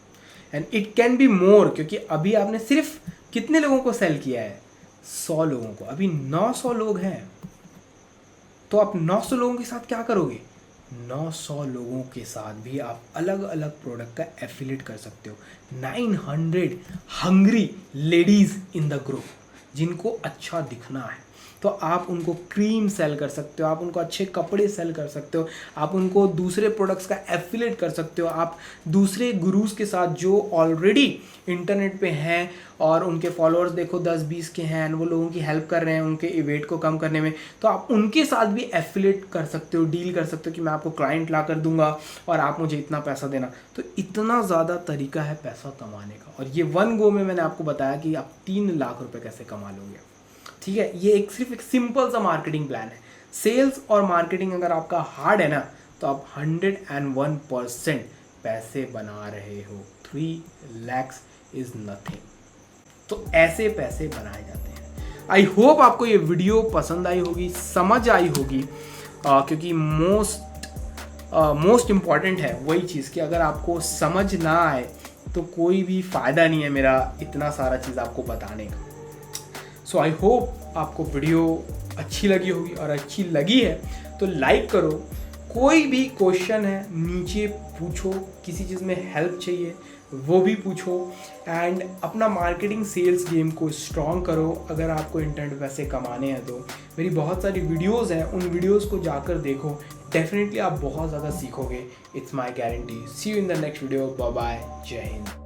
and it can be more, क्योंकि अभी आपने सिर्फ कितने लोगों को सेल किया है? 100 लोगों को। अभी 900 लोग हैं, तो आप 900 लोगों के साथ क्या करोगे? 900 लोगों के साथ भी आप अलग अलग प्रोडक्ट का एफिलिएट कर सकते हो। 900 hungry ladies in the group, जिनको अच्छा दिखना है, तो आप उनको क्रीम सेल कर सकते हो, आप उनको अच्छे कपड़े सेल कर सकते हो, आप उनको दूसरे प्रोडक्ट्स का एफिलिएट कर सकते हो। आप दूसरे गुरुज के साथ जो ऑलरेडी इंटरनेट पे हैं और उनके फॉलोअर्स देखो 10-20 के हैं, वो लोगों की हेल्प कर रहे हैं उनके वेट को कम करने में, तो आप उनके साथ भी एफिलिएट कर सकते हो, डील कर सकते हो कि मैं आपको क्लाइंट ला कर दूंगा और आप मुझे इतना पैसा देना। तो इतना ज़्यादा तरीका है पैसा कमाने का, और ये 1 गो में मैंने आपको बताया कि आप 3 लाख रुपये कैसे कमा लोगे। ठीक है, ये सिर्फ एक सिंपल सा मार्केटिंग प्लान है। सेल्स और मार्केटिंग अगर आपका हार्ड है ना, तो आप 101% पैसे बना रहे हो। 3 lakhs इज नथिंग। तो ऐसे पैसे बनाए जाते हैं। आई होप आपको ये वीडियो पसंद आई होगी, समझ आई होगी, क्योंकि मोस्ट इम्पॉर्टेंट है वही चीज़ कि अगर आपको समझ ना आए तो कोई भी फ़ायदा नहीं है मेरा इतना सारा चीज़ आपको बताने का। सो आई होप आपको वीडियो अच्छी लगी होगी, और अच्छी लगी है तो लाइक करो, कोई भी क्वेश्चन है नीचे पूछो, किसी चीज़ में हेल्प चाहिए वो भी पूछो, एंड अपना मार्केटिंग सेल्स गेम को स्ट्रॉन्ग करो। अगर आपको इंटरनेट पैसे कमाने हैं तो मेरी बहुत सारी वीडियोस हैं, उन वीडियोस को जाकर देखो, डेफिनेटली आप बहुत ज़्यादा सीखोगे, it's my guarantee. See you in the next video, bye bye, Jai Hind.